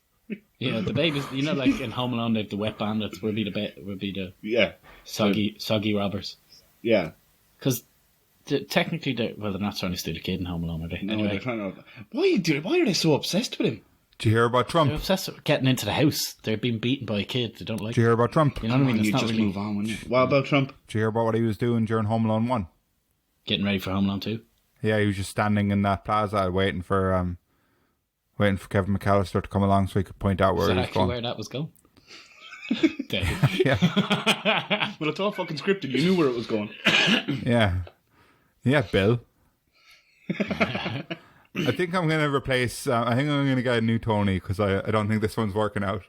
Yeah, the babies. You know, like in Home Alone, they have the wet bandits. We'll be the Yeah. soggy robbers. Yeah. Because technically, they're not trying to steal a kid in Home Alone, are they? No, Anyway, they're trying to. Why are they so obsessed with him? Did you hear about Trump? they're obsessed with getting into the house. They're being beaten by a kid. They don't like. Did you hear about Trump? You know what I mean? You It's not just really move on, wouldn't you? What about Trump? Did you hear about what he was doing during Home Alone 1? getting ready for Home Alone 2. Yeah, he was just standing in that plaza waiting for Kevin McAllister to come along so he could point out Is where that he was actually going. where that was going? Dave. Yeah, Well, it's all fucking scripted. You knew where it was going. yeah. Yeah, Bill. I think I'm going to replace... I think I'm going to get a new Tony because I don't think this one's working out.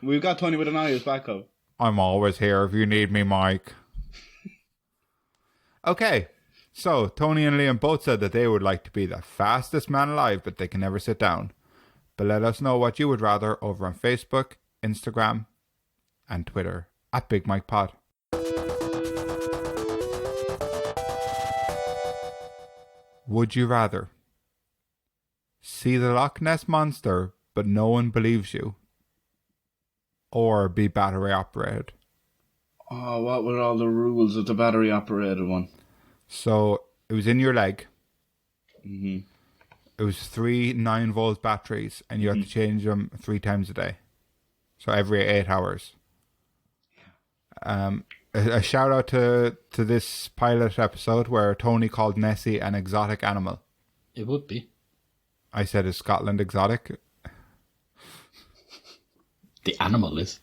We've got Tony with an eye as backup. I'm always here if you need me, Mike. Okay, so Tony and Liam both said that they would like to be the fastest man alive, but they can never sit down. But let us know what you would rather over on Facebook, Instagram, and Twitter at Big Mike Pod. Would you rather see the Loch Ness Monster, but no one believes you, or be battery operated? Oh, what were all the rules of the battery operated one? So it was in your leg. Mm-hmm. It was 3 9-volt batteries, and you had to change them 3 times a day. So every 8 hours. A shout out to this pilot episode where Tony called Nessie an exotic animal. It would be. I said, is Scotland exotic? The animal is.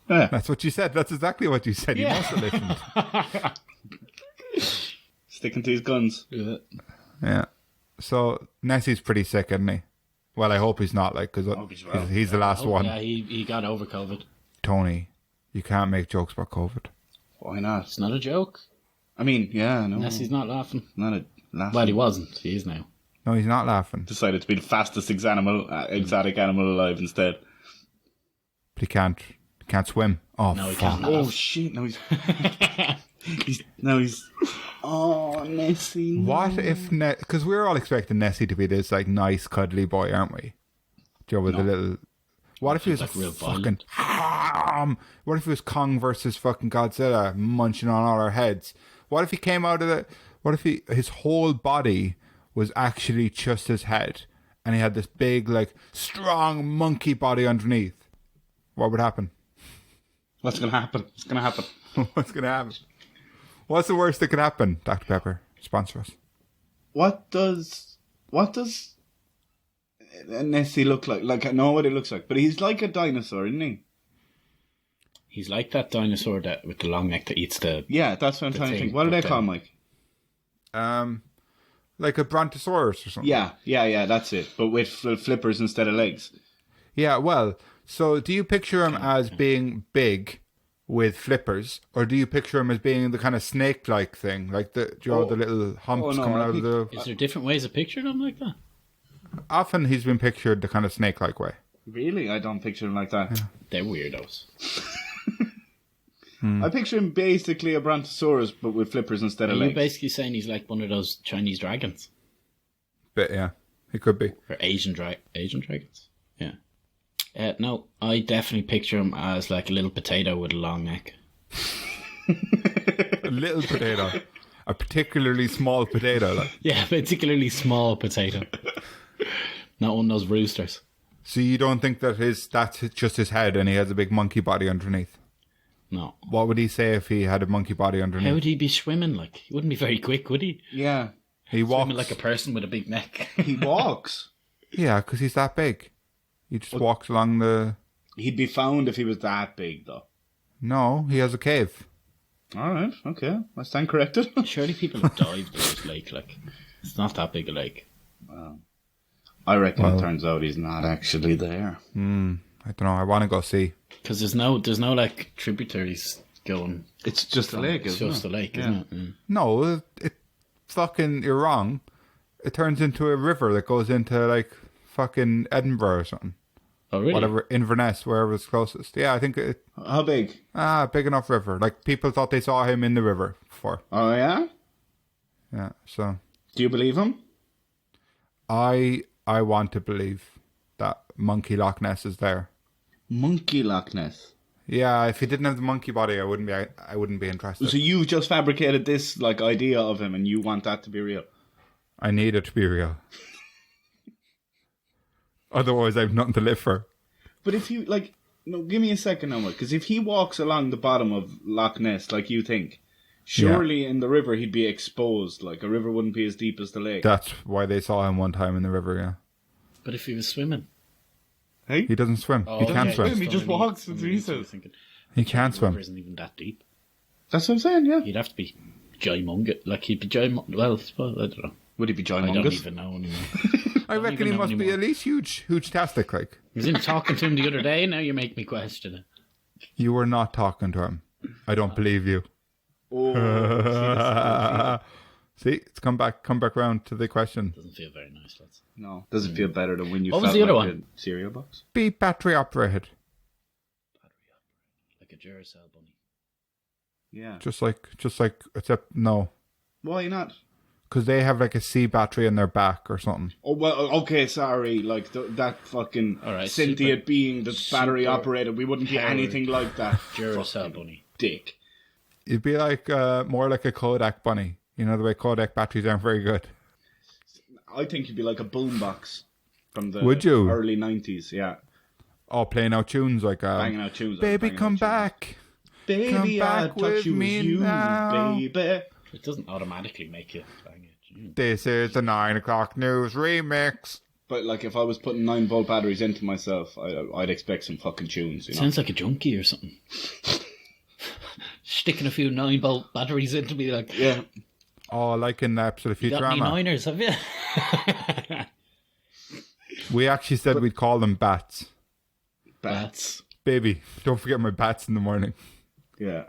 Yeah. That's what you said. That's exactly what you said. You must have listened. Sticking to his guns. Yeah. Yeah. So Nessie's pretty sick, isn't he? Well, I hope he's not, like, because he's the last one. Yeah, he got over COVID. Tony, you can't make jokes about COVID. Why not? It's not a joke. I mean, yeah, no. Unless he's not laughing. Not a laugh. Well, he wasn't. He is now. No, he's not laughing. Decided to be the fastest exotic animal alive instead. But he can't swim. Oh, No, he fuck. can't. Oh shit! No, he's. Oh, Nessie. What if because we're all expecting Nessie to be this like nice cuddly boy, aren't we? Joe with the little. What if he was like real fucking? What if he was Kong versus fucking Godzilla munching on all our heads? What if he came out of the? What if his whole body was actually just his head, and he had this big like strong monkey body underneath? What would happen? What's gonna happen? What's gonna happen? What's gonna happen? What's the worst that could happen? Dr. Pepper, sponsor us. What does Nessie look like? Like, I know what he looks like, but he's like a dinosaur, isn't he? He's like that dinosaur that with the long neck that eats the... Yeah, that's what I'm trying to thing, think. What do they but call then- Mike? Like a brontosaurus or something. Yeah, that's it. But with flippers instead of legs. Yeah, well, so do you picture him as being big with flippers, or do you picture him as being the kind of snake-like thing, like the the little humps no, coming I out of think- the... Is there different ways of picturing him like that? Often he's been pictured the kind of snake-like way. Really? I don't picture him like that. They're weirdos. I picture him basically a brontosaurus, but with flippers instead Are of you legs. basically saying he's like one of those Chinese dragons? But yeah, he could be. Or Asian dragons? Yeah. No, I definitely picture him as like a little potato with a long neck. A little potato. A particularly small potato. Like. Yeah, particularly small potato. Not one of those roosters. So you don't think that that's just his head and he has a big monkey body underneath? No. What would he say if he had a monkey body underneath? How would he be swimming? Like, he wouldn't be very quick, would he? Yeah. He walks. Swimming like a person with a big neck. He walks. Yeah, because he's that big. He just walks along the... He'd be found if he was that big, though. No, he has a cave. All right, okay. I stand corrected. Surely people have dived in this lake. Like, it's not that big a lake. I reckon it turns out he's not actually there. I don't know. I want to go see. Because there's no like tributaries going. It's just a lake, It's isn't just it? a lake, isn't it? Mm. No, it fucking... You're wrong. It turns into a river that goes into, like, fucking Edinburgh or something. Oh, really? Whatever, Inverness, wherever it's closest. Yeah, I think it... How big? Big enough river. Like, people thought they saw him in the river before. Oh, yeah? Yeah, so... Do you believe him? I want to believe that Monkey Loch Ness is there. Monkey Loch Ness. Yeah, if he didn't have the monkey body, I wouldn't be interested. So you just fabricated this like idea of him, and you want that to be real? I need it to be real. Otherwise, I've nothing to live for. But if you like, no, give me a second now, because if he walks along the bottom of Loch Ness like you think, surely in the river he'd be exposed. Like a river wouldn't be as deep as the lake. That's why they saw him one time in the river. Yeah, But if he was swimming. Hey, he doesn't swim. He can't okay. swim. He just walks, that's what he says. He can't The swim. river isn't even that deep. that's what I'm saying. Yeah. He'd have to be gymongous. Like, he'd be gymongous. Well, I don't know. Would he be I don't ginormous? even know anymore. I reckon even he know must be anymore. at least huge tastic. Like, I was in talking to him the other day, and now you make me question it. you were not talking to him. I don't believe you. Oh, See, it's come back round to the question. Doesn't feel very nice, lads. no. Does it feel better than when you What was felt the other like one? a cereal box? Be battery operated, Like a Duracell bunny. Yeah. just like except no, Why not? because they have like a C battery in their back or something. Oh, well, okay, sorry. Like, that fucking All right, sentient being that's battery super operated, we wouldn't be powered anything like that. Duracell bunny. Dick. It'd be like more like a Kodak bunny. You know the way Kodak batteries aren't very good. I think you'd be like a boombox from the Would you? early 90s, yeah. Oh, playing out tunes like Banging out tunes. "Baby, banging come out tunes. back." Baby, Come I back touch with you me as you, now. baby. It doesn't automatically make you bang it. This is the 9 o'clock news remix. But, like, if I was putting 9-volt batteries into myself, I'd expect some fucking tunes, you know? Sounds like a junkie or something. Sticking a few 9-volt batteries into me, like, Yeah. Oh, like in the episode of you got any Futurama. niners, have you? We actually said we'd call them bats. Bats. Baby, don't forget my bats in the morning. Yeah.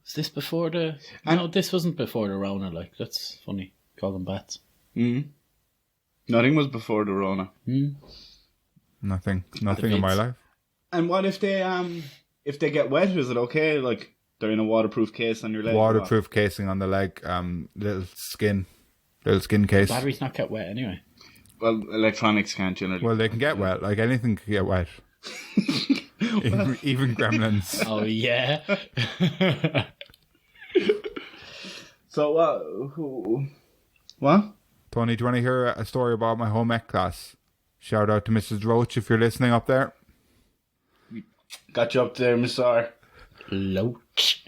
Is this before the... No, this wasn't before the Rona, like, that's funny. Call them bats. Mm-hmm. Nothing was before the Rona. Nothing in my vids. life. And what if they get wet? Is it okay? Like, they're in a waterproof case on your leg? or what? Waterproof casing on the leg, little skin case. Batteries not get wet anyway. Well, electronics can't generally. Well, they can get wet. Like anything can get wet. even gremlins. Oh, yeah. So, what? Tony, do you want to hear a story about my home ec class? Shout out to Mrs. Roach if you're listening up there. Got you up there, Miss R. Roach.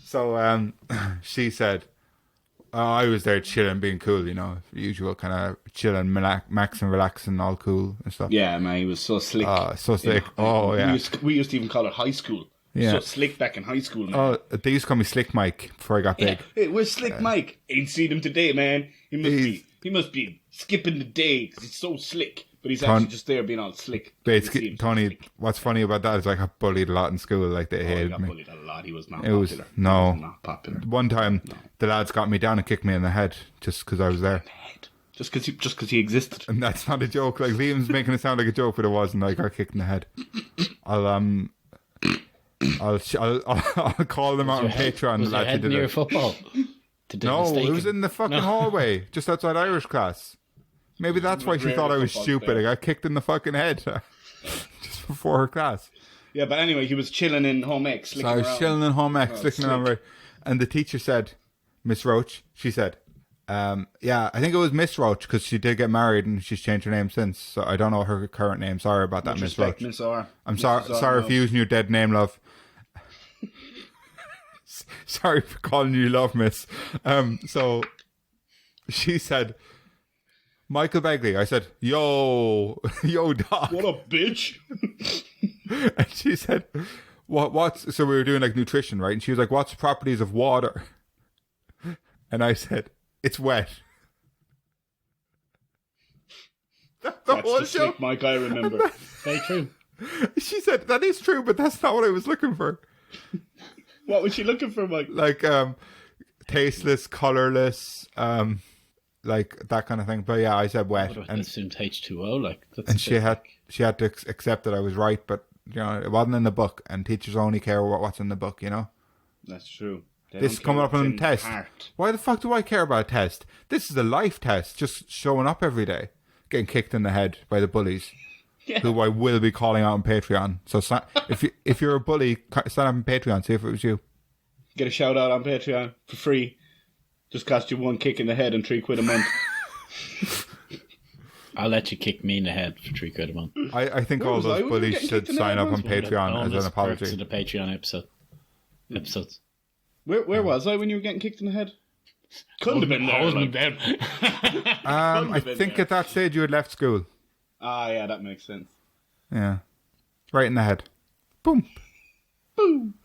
So she said, I was there chilling, being cool, you know, usual kind of chilling, max and relaxing, all cool and stuff. Yeah, man, he was so slick. So slick. Oh, yeah. We used to even call it high school. Yeah. So slick back in high school, man. Oh, they used to call me Slick Mike before I got big. Hey, where's Slick Mike? Ain't seen him today, man. He must be skipping the day because he's so slick. But he's actually just there being all slick. Basically, Tony, what's funny about that is I got bullied a lot in school. Like they He hated got me. bullied a lot. He was not It was popular. no. He was not popular. One time, the lads got me down and kicked me in the head just because I was there. Just because he existed. And that's not a joke. Like Liam's making it sound like a joke, but it wasn't. I got kicked in the head. I'll call them out on Patreon. Was the your lads who head did near it. football? No, it was in the fucking hallway, just outside Irish class. Maybe that's why she thought I was stupid. I got kicked in the fucking head just before her class. Yeah, but anyway, he was chilling in home ec, So slicking I was around. chilling in home ec, slicking around, slick. right? And the teacher said, Miss Roach, she said, yeah, I think it was Miss Roach because she did get married and she's changed her name since. So I don't know her current name. Sorry about that, Much Miss respect, Roach. Miss R. I'm Mrs. sorry. R, Sorry no. for using your dead name, love. Sorry for calling you love, Miss. So she said, Michael Begley. I said, yo, dog. What up, bitch? And she said, what's, so we were doing like nutrition, right? And she was like, what's the properties of water? And I said, it's wet. That's the That's whole the show. slick Mike I remember. Very true. She said, that is true, but that's not what I was looking for. What was she looking for, Mike? Like, tasteless, colorless, like that kind of thing. But yeah, I said wet. I would have And assumed H2O. Like, that's and a she bit had like- to accept that I was right, but you know it wasn't in the book, and teachers only care what's in the book. You know, That's true. They this don't is coming care up on what's a in test. heart. Why the fuck do I care about a test? This is a life test, just showing up every day, getting kicked in the head by the bullies, Yeah. who I will be calling out on Patreon. So if you're a bully, sign up on Patreon. See if it was you. Get a shout out on Patreon for free. Just cost you one kick in the head and £3 a month. I'll let you kick me in the head for £3 a month. I think Where all was I those when you were bullies getting should kicked in the sign head up on once? Patreon as Bonus an perks of apology. the Patreon episodes. Where was I when you were getting kicked in the head? Couldn't have been there. Husband Like. down. I been think there. at that stage you had left school. Ah, yeah, that makes sense. Yeah, right in the head. Boom. Boom.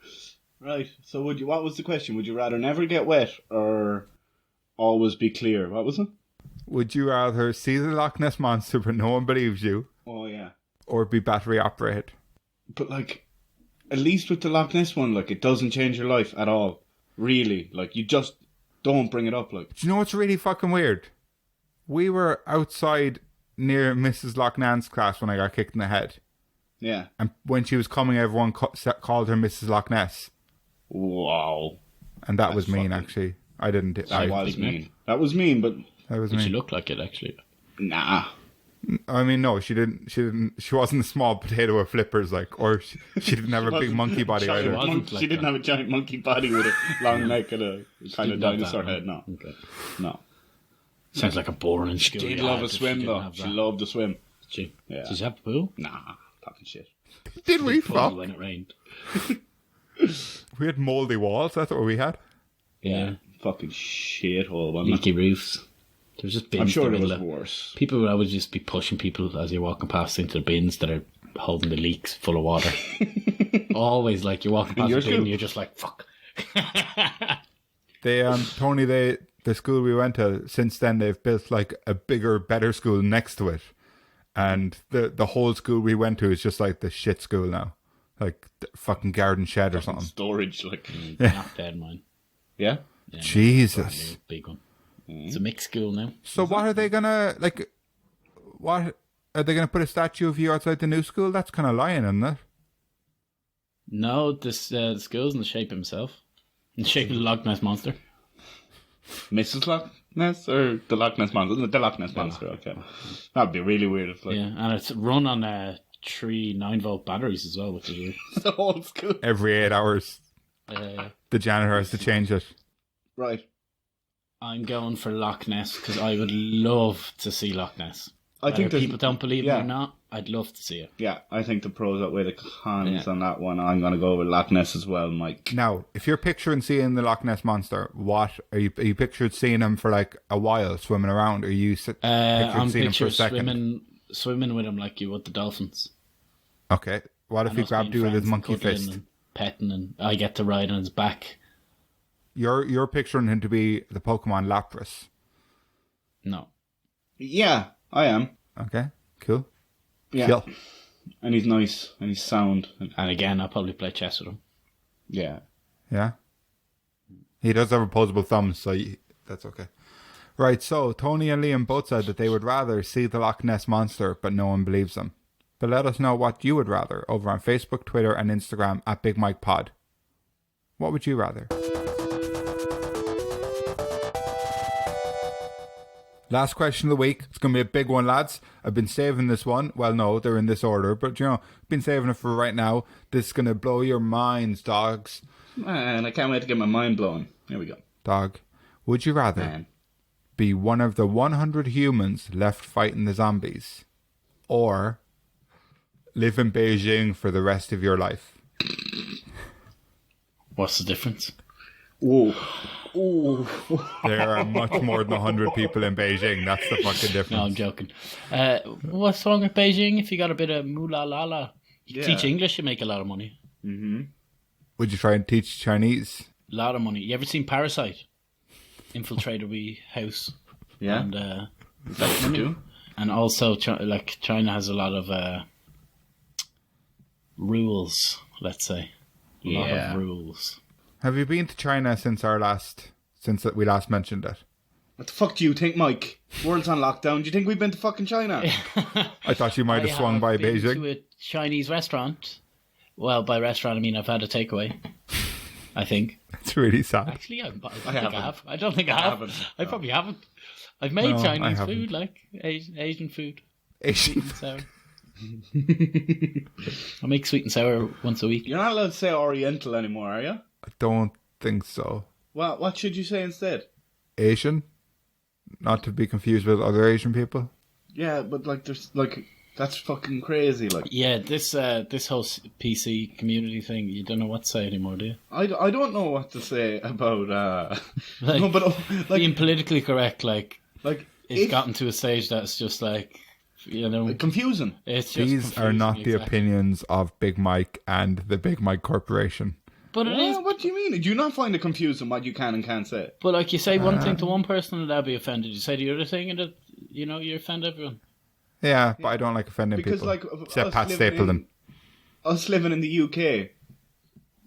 Right. So, what was the question? Would you rather never get wet or always be clear? What was it? Would you rather see the Loch Ness Monster but no one believes you, Oh, yeah. or be battery operated? But, like, at least with the Loch Ness one, like, it doesn't change your life at all. Really. Like, you just don't bring it up, like. Do you know what's really fucking weird? We were outside near Mrs. Loch Nan's class when I got kicked in the head. Yeah. And when she was coming, everyone called her Mrs. Loch Ness. Wow. And that was That's mean, fucking- actually. I didn't. That I, was Big Nick. mean. That was mean, but that was She mean. looked like it, actually. nah. I mean, no, she didn't. She wasn't a small potato with flippers, like, or she didn't have a big Wasn't monkey body giant either. Wasn't monkey- like she didn't that. have a giant monkey body with a long neck and a kind of Didn't have dinosaur that, head. No. Okay. No. Sounds like a boring school. She did yeah, love a if she swim, didn't though. have She that. loved to swim. She, Yeah. Did you have a pool? Nah. Talking shit. Did we Big pool fuck? when it rained. We had mouldy walls. That's what we had. Yeah. Fucking shithole, wasn't it? Leaky roofs. There was just bins. I'm sure in the there was middle of- worse. People would always just be pushing people as you're walking past into the bins that are holding the leaks full of water. Always, like, you're walking past your the bin school? and you're just like, fuck. They Tony, the school we went to, since then they've built like a bigger, better school next to it, and the whole school we went to is just like the shit school now, like the fucking garden shed or something. Storage, like. Not dead, mine. Yeah? Yeah, Jesus. big one. It's a mixed school now. So what are they gonna like? What are they gonna put a statue of you outside the new school? That's kind of lying, isn't it? No, this the school's in the shape of himself. In the shape of the Loch Ness Monster. Mrs. Loch Ness or the Loch Ness Monster? The Loch Ness Monster, okay. That'd be really weird if, like, Yeah, and it's run on 3 9-volt batteries as well, which is weird. the whole school. Every 8 hours, the janitor has to change it. Right. I'm going for Loch Ness because I would love to see Loch Ness. I think Whether there's. people don't believe yeah. it or not, I'd love to see it. Yeah, I think the pros outweigh the cons Yeah. on that one. I'm going to go with Loch Ness as well, Mike. Now, if you're picturing seeing the Loch Ness Monster, what are you pictured seeing him for like a while swimming around? Or are you pictured I'm seeing him for a picturing second? swimming with him like you would the dolphins. Okay, what if And he us grabbed being you with his friends and monkey cuddling fist? and petting, and I get to ride on his back. You're picturing him to be the Pokemon Lapras. No. Yeah, I am. Okay, cool. Yeah. Kill. And he's nice and he's sound. And, And again, I'll probably play chess with him. yeah. Yeah. He does have opposable thumbs, so that's okay. Right, so Tony and Liam both said that they would rather see the Loch Ness Monster, but no one believes them. But let us know what you would rather over on Facebook, Twitter, and Instagram at Big Mike Pod. What would you rather? Last question of the week. It's going to be a big one, lads. I've been saving this one. Well, no, they're in this order, but been saving it for right now. This is going to blow your minds, dogs. Man, I can't wait to get my mind blown. Here we go. Dog, would you rather be one of the 100 humans left fighting the zombies, or live in Beijing for the rest of your life? What's the difference? Whoa. Ooh. There are much more than 100 people in Beijing. That's the fucking difference. No, I'm joking. What's wrong with Beijing? If you got a bit of moolah la la, you teach English, you make a lot of money. Mm-hmm. Would you try and teach Chinese? A lot of money. You ever seen Parasite? Infiltrate a house. Yeah. And Is that what you do? and also China has a lot of rules. Let's say a lot of rules. Have you been to China since we last mentioned it? What the fuck do you think, Mike? World's on lockdown. Do you think we've been to fucking China? I thought you might have swung by been Beijing. to a Chinese restaurant. Well, by restaurant I mean I've had a takeaway. I think. It's really sad. Actually, I don't I think I have. I don't think I have. haven't. I probably haven't. I've made No, I Chinese haven't. food, like Asian food. Asian. Sweet and sour. I make sweet and sour once a week. You're not allowed to say Oriental anymore, are you? I don't think so. Well, what should you say instead? Asian? Not to be confused with other Asian people. Yeah, but there's that's fucking crazy. Yeah, this whole PC community thing, you don't know what to say anymore, do you? I don't know what to say about Like, no, but being politically correct, it's if- gotten to a stage that's just confusing. it's just These are not confusing, the exactly. opinions of Big Mike and the Big Mike Corporation. But it is. What do you mean? Do you not find it confusing what you can and can't say? But like you say one thing to one person and they'll be offended. You say the other thing and you offend everyone. Yeah, but I don't like offending Because people. us Except Pat living Stapleton. Us living in the UK,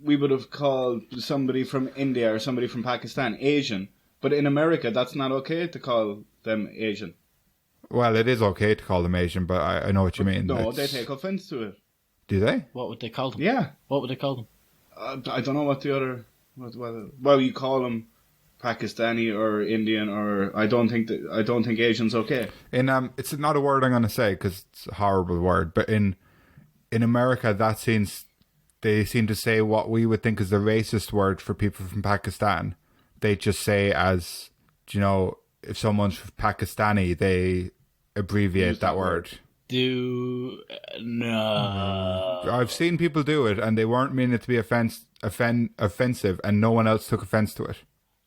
we would have called somebody from India or somebody from Pakistan Asian. But in America, that's not okay to call them Asian. Well, it is okay to call them Asian, but I know what you mean. No, It's- they take offense to it. Do they? What would they call them? Yeah. What would they call them? I don't know what the other... Well, you call them Pakistani or Indian, or I don't think Asian's okay. It's not a word I'm going to say because it's a horrible word, but in America, they seem to say what we would think is the racist word for people from Pakistan. They just say as, if someone's Pakistani, they abbreviate Use that that word. No. I've seen people do it, and they weren't meaning it to be offensive, and no one else took offense to it.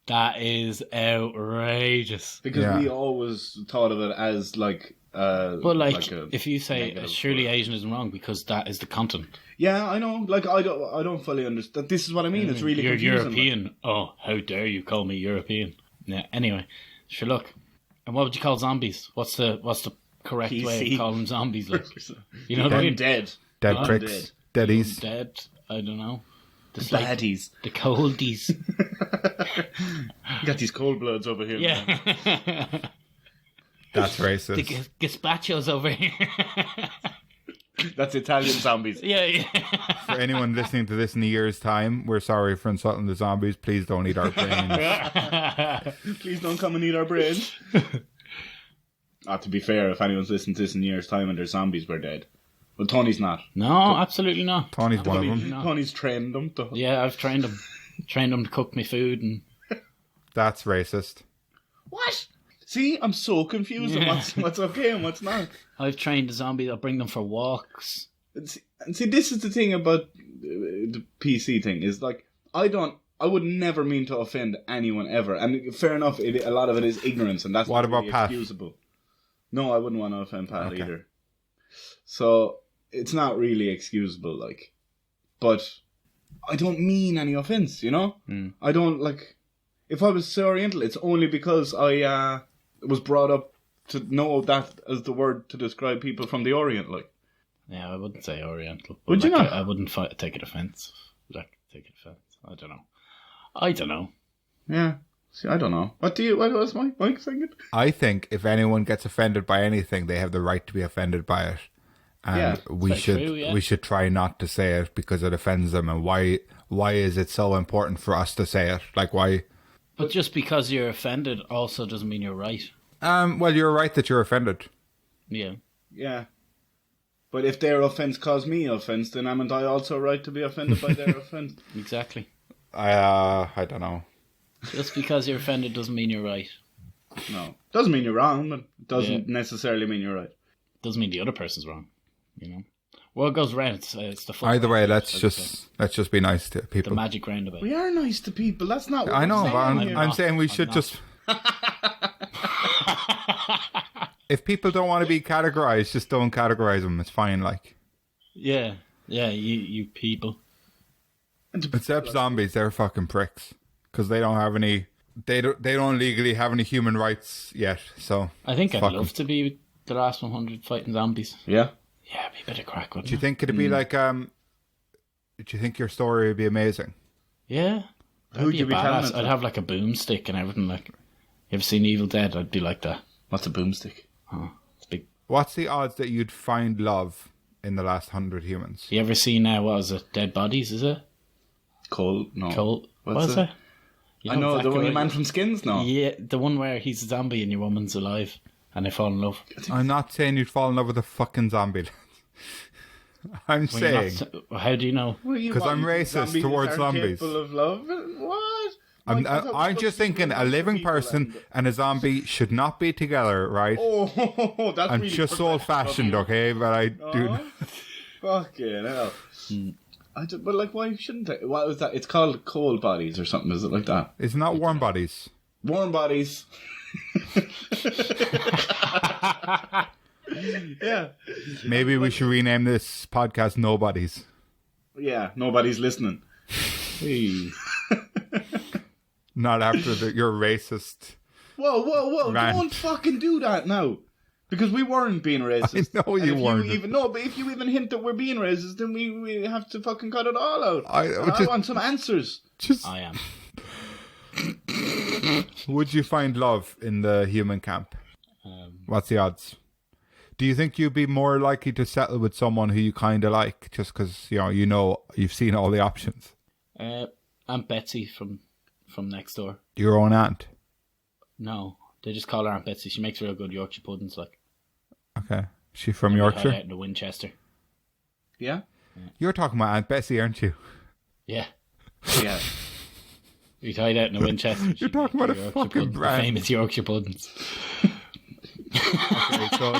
That is outrageous. Because we always thought of it as But a if you say negative surely word. Asian isn't wrong because that is the content. Yeah, I know. I don't fully understand. This is what I mean. It's really You're confusing. European. Oh, how dare you call me European? Yeah. Anyway, sure. Look, and what would you call zombies? What's the correct way PC. of calling zombies? Like, you know what I I'm mean? dead. Dead I'm pricks. Deadies. Dead. I don't know. The Just like baddies. the coldies. You got these cold bloods over here. Man. Yeah. That's The racist. gazpachos over here. That's Italian zombies. Yeah. For anyone listening to this in a year's time, we're sorry for insulting the zombies. Please don't eat our brains. Please don't come and eat our brains. To be fair, if anyone's listening to this in a year's time and they're zombies, we're dead. But Tony's not. No, absolutely not. Tony's one of them. No. Tony's trained them to... Yeah, I've trained them. Trained them to cook me food and That's racist. What? See, I'm so confused on what's okay and what's not. I've trained the zombies. I'll bring them for walks. And see, this is the thing about the PC thing, is I would never mean to offend anyone ever. And fair enough, a lot of it is ignorance, and that's What not about really Pat? excusable. No, I wouldn't want to offend Pat Okay. either. So, it's not really excusable, but I don't mean any offense, I don't, if I was Oriental, it's only because I was brought up to know that as the word to describe people from the Orient, Yeah, I wouldn't say Oriental. but, Would you not? I wouldn't take it offense. Take it offense. I don't know. Yeah. See, I don't know. What was Mike saying? I think if anyone gets offended by anything, they have the right to be offended by it. And Yeah, we should try not to say it because it offends them. And why is it so important for us to say it? Why? But just because you're offended also doesn't mean you're right. Well, you're right that you're offended. Yeah. Yeah. But if their offence caused me offence, then am I also right to be offended by their offence? Exactly. I don't know. Just because you're offended doesn't mean you're right. No. Doesn't mean you're wrong, but it doesn't necessarily mean you're right. Doesn't mean the other person's wrong. You know. Well, it goes round. It's the fun. Either way, let's just be nice to people. The magic roundabout. We are nice to people. That's not what I know, I'm but saying I'm, here. I'm saying we should just. If people don't want to be categorized, just don't categorize them. It's fine. Like, Yeah. You people. except zombies, they're fucking pricks because they don't have any. They don't legally have any human rights yet. So I think I'd fuck love to be the last 100 fighting zombies. Yeah. Yeah, it'd be a bit of crack, wouldn't Do you think it'd be like Do you think your story would be amazing? Yeah. Who'd you be telling it I'd to? have like a boomstick and everything. Like, you ever seen Evil Dead? I'd be like that. What's a boomstick? Oh, it's big. What's the odds that you'd find love in the last 100 humans? You ever seen what was it? Dead Bodies? Is it? Cold? No. Cold? What What's is it? it? You I know, the exactly one what- man from Skins? No. Yeah, the one where he's a zombie and your woman's alive and they fall in love. I'm not saying you'd fall in love with a fucking zombie. I'm Well, you're saying not- how do you know? because I'm racist towards zombies. Capable of love? What? I'm Like, I thought I'm we're just supposed to be thinking a nice to living people person and a zombie should not be together, right? Oh, that's I'm really just progressive old fashioned, of you. okay? But I do. Fucking hell. But like, why shouldn't they? What was that? It's called cold bodies or something, is it like that? It's not warm bodies. Warm bodies. Yeah. Maybe we should rename this podcast Nobodies. Yeah, nobody's listening. Not after your racist. Whoa. Rant. Don't fucking do that now. Because we weren't being racist. I know And you if weren't. But if you even hint that we're being racist, then we have to fucking cut it all out. I I want some answers. Just I am. would you find love in the human camp? What's the odds? Do you think you'd be more likely to settle with someone who you kind of like, just because you've seen all the options? Aunt Betsy from next door. Your own aunt. No, they just call her Aunt Betsy. She makes real good Yorkshire puddings. Like, Okay, she from hide Yorkshire. out in the Winchester. Yeah? You're talking about Aunt Bessie, aren't you? Yeah, Yeah. we'd hide out in the Winchester. You're She'd talking make about the a Yorkshire fucking puddings, the brand. famous Yorkshire puddings. Okay, so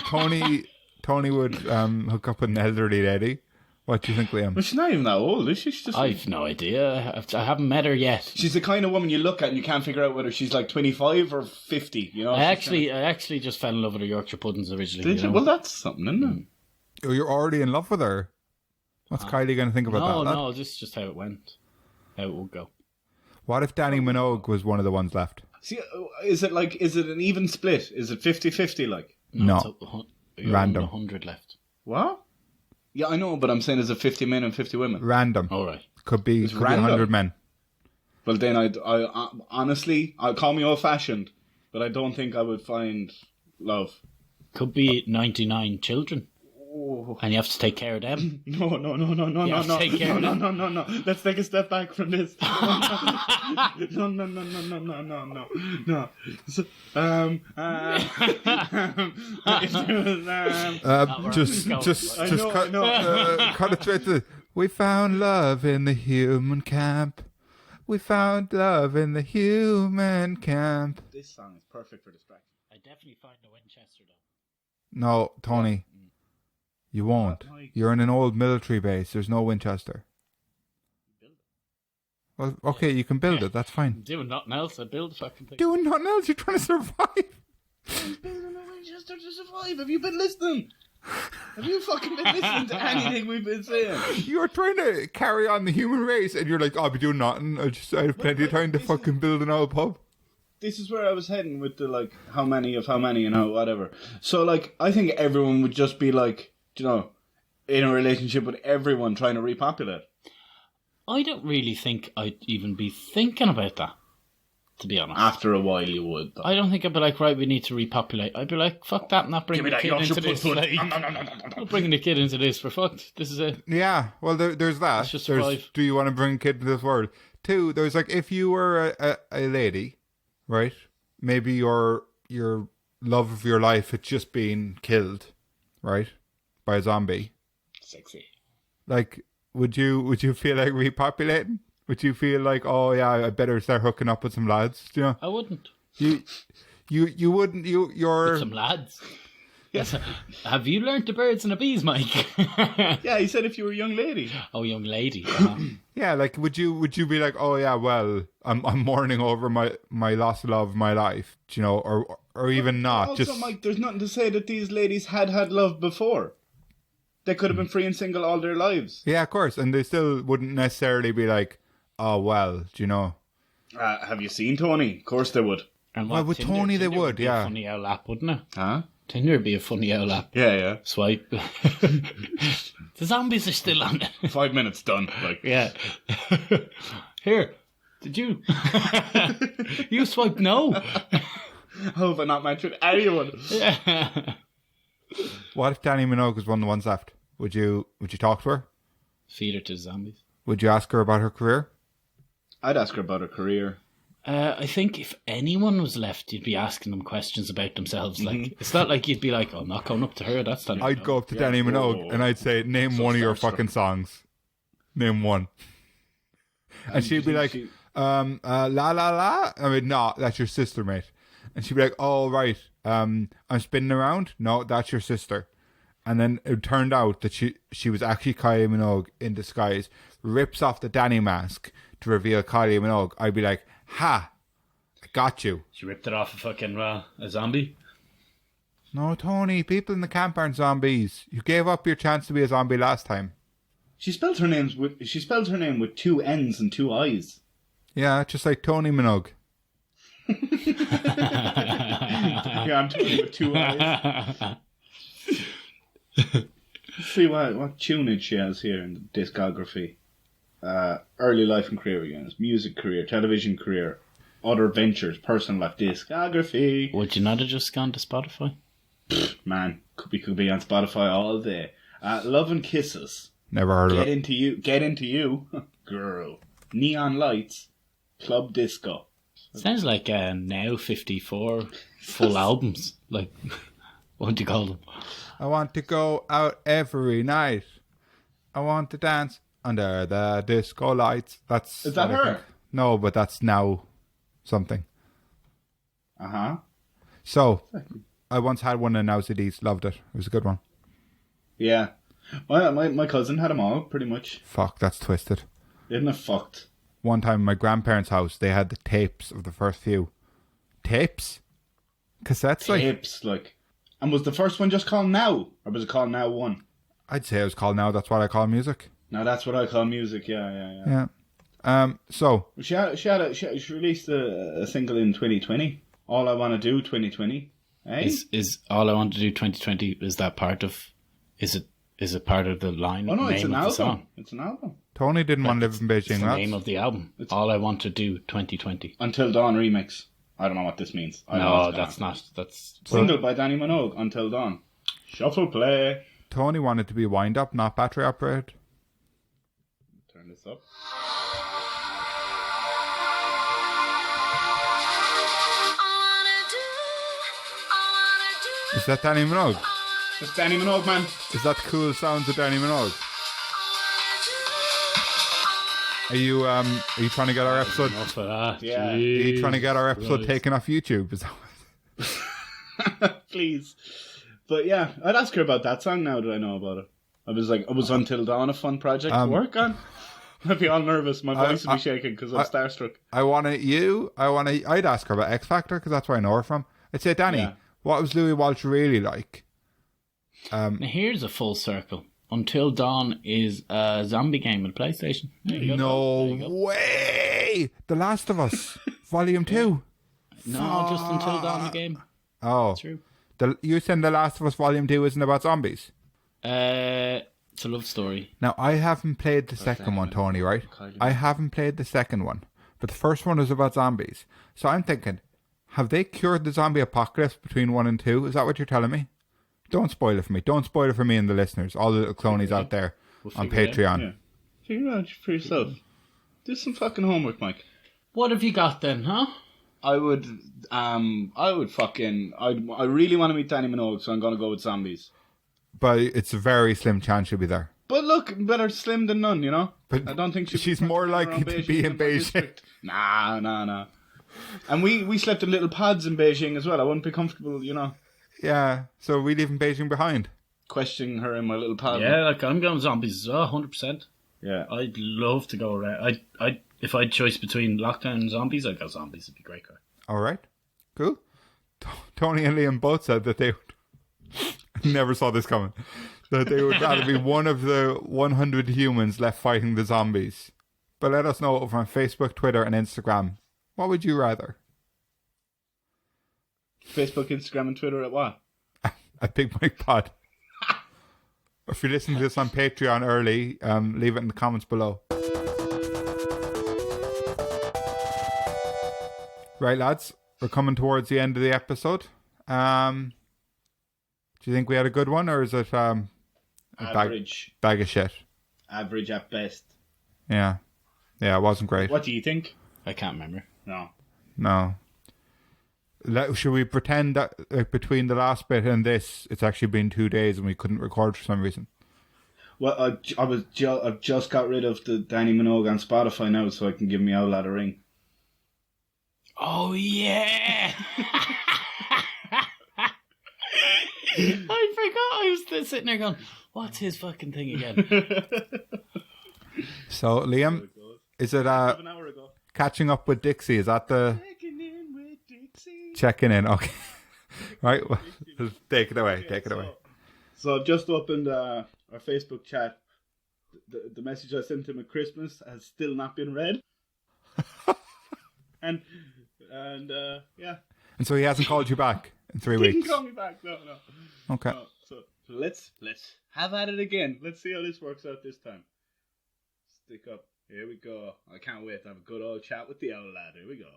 Tony would hook up with an elderly lady. What do you think, Liam? But she's not even that old, is she? She's just I've no idea. I haven't met her yet. she's the kind of woman you look at and you can't figure out whether she's like 25 or 50, you know? I She's actually just fell in love with her Yorkshire puddings originally. Did you? Well, that's something, isn't it? Oh, you're already in love with her. What's Kylie going to think about that? No, just how it went, how it would go. What if Danny Minogue was one of the ones left? See, is it an even split? Is it 50-50 like? No. You're Random. 100 left. What? Yeah, I know, but I'm saying is it 50 men and 50 women? Random. All right. Could be random. 100 men. Well, then I honestly, I'll call me old-fashioned, but I don't think I would find love. Could be 99 children, Oh. and you have to take care of them. No. Yeah, take care of them. No. Let's take a step back from this. No. So, if there was, Just I know. cut it straight to. We found love in the human camp. We found love in the human camp. This song is perfect for distraction. I definitely find the Winchester though. No, Tony. You won't. You're in an old military base. There's no Winchester. Well, okay, you can build it. That's I'm fine. doing nothing else. I build a fucking thing. Doing nothing else. You're trying to survive. I'm building a Winchester to survive. Have you been listening? Have you fucking been listening to anything we've been saying? You're trying to carry on the human race, and you're like, I'll be doing nothing. I have plenty of time to fucking build an old pub. This is where I was heading with the, like, how many and how whatever. So, like, I think everyone would just be, like, you know, in a relationship with everyone trying to repopulate. I don't really think I'd even be thinking about that, to be honest. After a while, you would, though. I don't think I'd be like, right, we need to repopulate. I'd be like, fuck that, not bringing the kid into this. Like, not bringing the kid into this. We're fucked. This is it. Yeah, well, there's that. Let's just There's, survive. do you want to bring a kid to this world? Two, there's like, if you were a lady, right? Maybe your love of your life had just been killed, right, by a zombie. Sexy. Like, would you feel like repopulating? Would you feel like, oh yeah, I better start hooking up with some lads? Do you know? I wouldn't. You wouldn't. You're With some lads. Yes. Have you learnt the birds and the bees, Mike? Yeah, he said if you were a young lady. Oh, young lady. Yeah, like would you be like, oh yeah, well, I'm mourning over my lost love of my life, do you know, or even not. Also, just Mike, there's nothing to say that these ladies had love before. They could have been free and single all their lives. yeah, of course, and they still wouldn't necessarily be like, oh well, do you know? Have you seen Tony? Of course they would. And Well, with Tony they would, be yeah. a funny old app, wouldn't it? Huh? Tinder would be a funny old app. Yeah. Swipe. The zombies are still on it. 5 minutes done. Like, Yeah. Here. Did you? You swipe no. how have I not mentioned anyone? Yeah. What if Danny Minogue was one of the ones left? Would you talk to her? Feed her to zombies. Would you ask her about her career? I'd ask her about her career. I think if anyone was left, you'd be asking them questions about themselves. Like it's not like you'd be like, "Oh, I'm not going up to her." That's not. I'd go up to Danny Minogue and I'd say, name one of your fucking songs. Name one. And she'd be like, la la la. I mean, no, that's your sister, mate. And she'd be like, oh, right. I'm spinning around. No, that's your sister. And then it turned out that she was actually Kylie Minogue in disguise. Rips off the Danny mask to reveal Kylie Minogue. I'd be like, ha, I got you. She ripped it off a fucking a zombie. No, Tony, people in the camp aren't zombies. You gave up your chance to be a zombie last time. She spells her name with 2 N's and 2 I's. Yeah, just like Tony Minogue. Yeah, I'm Tony with 2 I's. Let's see what tunage she has here in the discography. Early life and career again. Music career, television career, other ventures, personal life, discography. Would you not have just gone to Spotify? Man, could be on Spotify all day. Love and Kisses. Never heard of it. Get into you, girl. Neon Lights, Club Disco. Sounds like now 54 full albums. Like, what do you call them? I want to go out every night. I want to dance under the disco lights. Is that what I her? think. No, but that's now something. Uh-huh. So, I once had one in Now CDs. Loved it. It was a good one. Yeah. My cousin had them all, pretty much. Fuck, that's twisted. Isn't it fucked? One time in my grandparents' house, they had the tapes of the first few. Tapes? Cassettes? Tapes, like. And was the first one just called Now? Or was it called Now 1? I'd say it was called Now. That's what I call music. No, that's what I call music, yeah. So... She released a single in 2020. All I Want to Do 2020. Eh? Is All I Want to Do 2020, is that part of... Is it part of the line? Oh no, it's name an of the song? album. It's an album. Tony didn't want to live in Beijing. It's the That's name of the album. All I Want to Do 2020. Until Dawn remix. I don't know what this means. No, that's not. That's Single by Danny Minogue, Until Dawn. Shuffle play. Tony wanted to be wind up, not battery operated. Turn this up. Is that Danny Minogue? It's Danny Minogue, man. Is that the cool sounds of Danny Minogue? Are you trying to get our episode? enough of that. Yeah. Are you trying to get our episode Christ. taken off YouTube? Is that Please. But yeah, I'd ask her about that song now that I know about it. I was Until Dawn a fun project to work on? I'd be all nervous. My voice would be shaking because I'm starstruck. I'd ask her about X Factor because that's where I know her from. I'd say, Danny, Yeah. what was Louis Walsh really like? Now here's a full circle. Until Dawn is a zombie game on PlayStation. There you go. No There you go. way! The Last of Us, Volume 2. No, just Until Dawn a game. Oh, True. You saying The Last of Us Volume 2 isn't about zombies? It's a love story. Now, I haven't played the second one, Tony, right? I haven't played the second one, but the first one is about zombies. So I'm thinking, have they cured the zombie apocalypse between 1 and 2? Is that what you're telling me? Don't spoil it for me. Don't spoil it for me and the listeners, all the little clonies out there on figure it out. Patreon. Yeah. Figure it out for yourself. Do some fucking homework, Mike. What have you got then, huh? I would fucking. I really want to meet Danny Minogue, so I'm gonna go with zombies. But it's a very slim chance she'll be there. But look, better slim than none, you know. But I don't think she's more likely to be in than my Beijing. district. Nah. And we slept in little pods in Beijing as well. I wouldn't be comfortable, you know, Yeah, so we leaving Beijing behind. questioning her in my little pod. Yeah, like I'm going zombies as well, 100%. Yeah. I'd love to go around. If I had choice between lockdown and zombies, I'd go zombies. It'd be great. All right, cool. Tony and Liam both said that they would. Never saw this coming. That they would rather be one of the 100 humans left fighting the zombies. But let us know over on Facebook, Twitter, and Instagram. What would you rather? Facebook, Instagram, and Twitter at what? A Big Mike Pod. If you're listening to this on Patreon early, leave it in the comments below. Right, lads, we're coming towards the end of the episode. Do you think we had a good one, or is it Average. bag of shit? Average at best. Yeah, it wasn't great. What do you think? I can't remember. No. Should we pretend that between the last bit and this, it's actually been 2 days and we couldn't record for some reason? Well, I've just got rid of the Danny Minogue on Spotify now, so I can give me Outlander a ring. Oh, yeah! I forgot. I was still sitting there going, what's his fucking thing again? So, Liam, is it An hour ago. catching up with Dixie? Is that the... Checking in with Dixie. Checking in, okay. Right, well, take it away, So I've just opened our Facebook chat. The message I sent him at Christmas has still not been read. and yeah. And so he hasn't called you back in 3 He didn't weeks? call me back, no. Okay. No, so let's have at it again. Let's see how this works out this time. Stick up. Here we go. I can't wait to have a good old chat with the old lad. Here we go.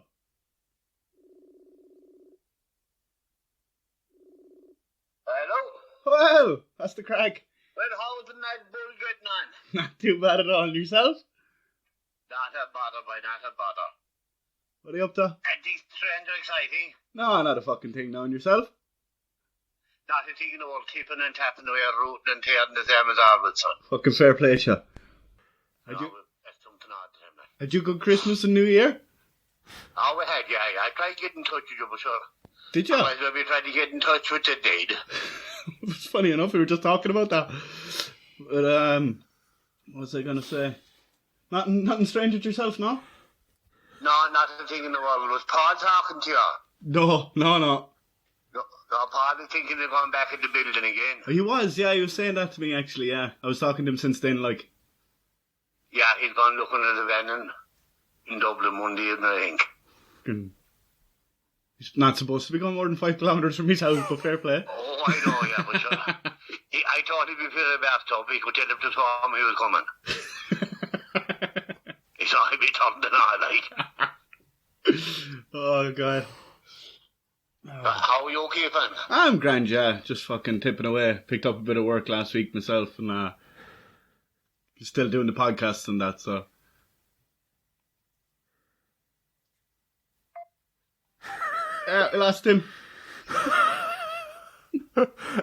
Hello? Well, that's the crack. Well, how's the night bull getting on? Not too bad at all. Yourself? Not a bother, boy, not a bother. What are you up to? Anything strange or exciting? No, not a fucking thing now. And yourself? Not a thing, old tipping and tapping away, rooting and tearing the same as always, son. Fucking fair play, Sha. No, that's something odd to him, man. Had you good Christmas and New Year? Oh, we had, yeah. I tried to get in touch with you, but sure. Did you? Otherwise, we tried to get in touch with the dead. It's funny enough, we were just talking about that. But, what was I going to say? Nothing strange with yourself, no? No, not a thing in the world. Was Paul talking to you? No. No, Paul is thinking of going back in the building again. He was saying that to me, actually, yeah. I was talking to him since then, like... Yeah, he's gone looking at a van in Dublin Monday evening, I think. He's not supposed to be going more than 5 kilometres from his house, but fair play. Oh, I know, yeah, but sure. I thought he'd be feeling bathtub. He could tell him to swim he was coming. He saw him be turning all like. Oh, God. How are you keeping? I'm grand, yeah. Just fucking tipping away. Picked up a bit of work last week myself, and still doing the podcast and that, so... I lost him.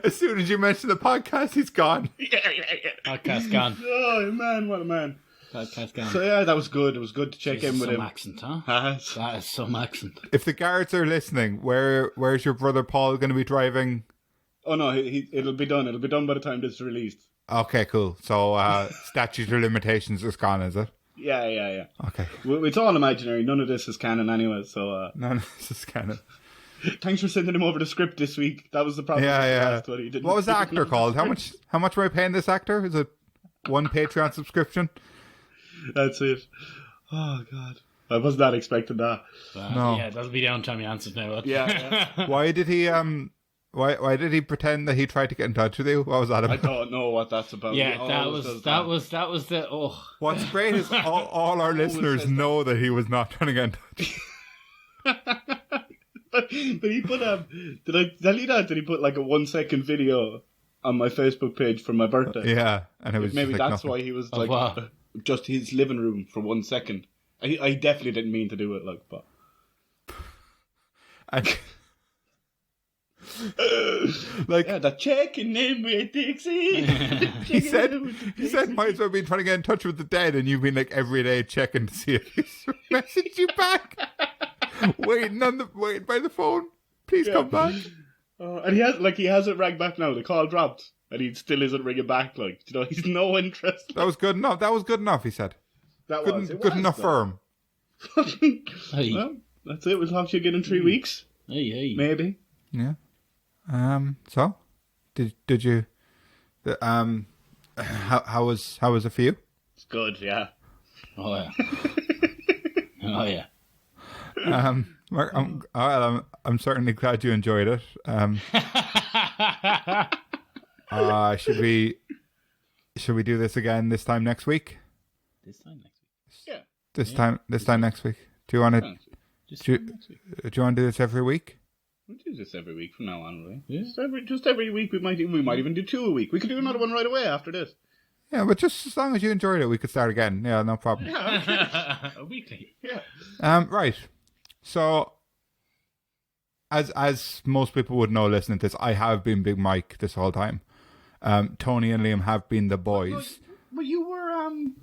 As soon as you mention the podcast, he's gone. Yeah. Podcast gone. Oh, man, what a man. Podcast gone. So, yeah, that was good. It was good to check in with Some him. accent, huh? Uh, That is some accent. If the guards are listening, where's your brother Paul going to be driving? oh, no, it'll be done. It'll be done by the time this is released. Okay, cool. So statute of limitations is gone, is it? Yeah. Okay. It's all imaginary. None of this is canon anyway, so... No, this is kind of... Thanks for sending him over the script this week. That was the problem. Yeah. Last one. He didn't- What was the actor called? How much am I paying this actor? Is it one Patreon subscription? That's it. Oh, God. I was not expecting that. No. Yeah, that'll be down Tommy Anson's now. Yeah. Why did he why did he pretend that he tried to get in touch with you? What was that I about? don't know what that's about. Yeah, He that always was does the What's great is all our listeners says that. know that he was not trying to get in touch. but he put did I tell you that? Did he put like a 1-second video on my Facebook page for my birthday? Yeah, and it was Maybe just like that's nothing. why he was Oh, like wow. just his living room for 1 second. I definitely didn't mean to do it, like, but And like Yeah, the chicken in with Dixie. he said, might as well be trying to get in touch with the dead, and you've been like every day checking to see if he's messaged you back, waiting by the phone. Please come back. And he hasn't rang back now. The call dropped, and he still isn't ringing back. Like, you know, he's no interest. That was good enough. That was good enough. He said. Good enough for him. Hey. Well, that's it. We'll talk to you again in 3 weeks. Hey. Maybe. Yeah. So, did you? How was it for you? It's good. Yeah. Oh yeah. Oh yeah. Mark, I'm certainly glad you enjoyed it. Should we do this again this time next week? This time next week. Yeah. This time next week. Do you want to? Just Do next week. you want to do this every week? We do this every week from now on, right? Yeah. Just every week. We might even do 2 a week. We could do another one right away after this. Yeah, but just as long as you enjoyed it, we could start again. Yeah, no problem. A weekly. Yeah. Right. So, as most people would know listening to this, I have been Big Mike this whole time. Tony and Liam have been the boys. Well, you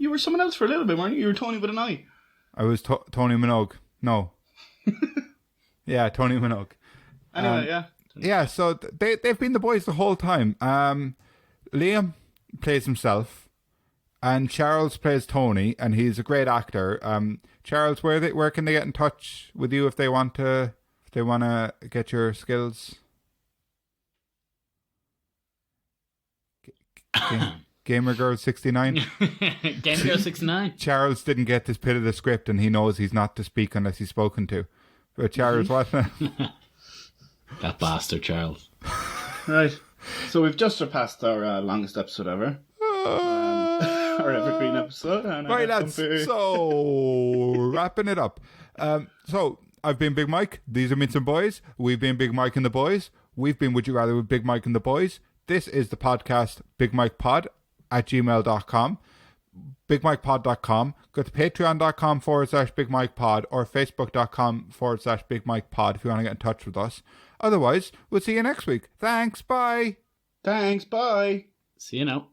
were someone else for a little bit, weren't you? You were Tony with an I. I was Tony Minogue. No. Yeah, Tony Minogue. Anyway, yeah. Yeah, so they've been the boys the whole time. Liam plays himself, and Charles plays Tony, and he's a great actor. Charles, where can they get in touch with you if they want to get your skills? Gamer Girl 69. Game Girl 69. Charles didn't get this bit of the script, and he knows he's not to speak unless he's spoken to. But Charles, what? That bastard, Charles. Right. So we've just surpassed our longest episode ever. Our evergreen episode. And Right, lads. So, wrapping it up. So, I've been Big Mike. These are Meet Some Boys. We've been Big Mike and the Boys. We've been Would You Rather with Big Mike and the Boys. This is the podcast, bigmikepod@gmail.com. BigMikePod.com. Go to patreon.com/BigMikePod or Facebook.com/BigMikePod if you want to get in touch with us. Otherwise, we'll see you next week. Thanks. Bye. Thanks. Bye. See you now.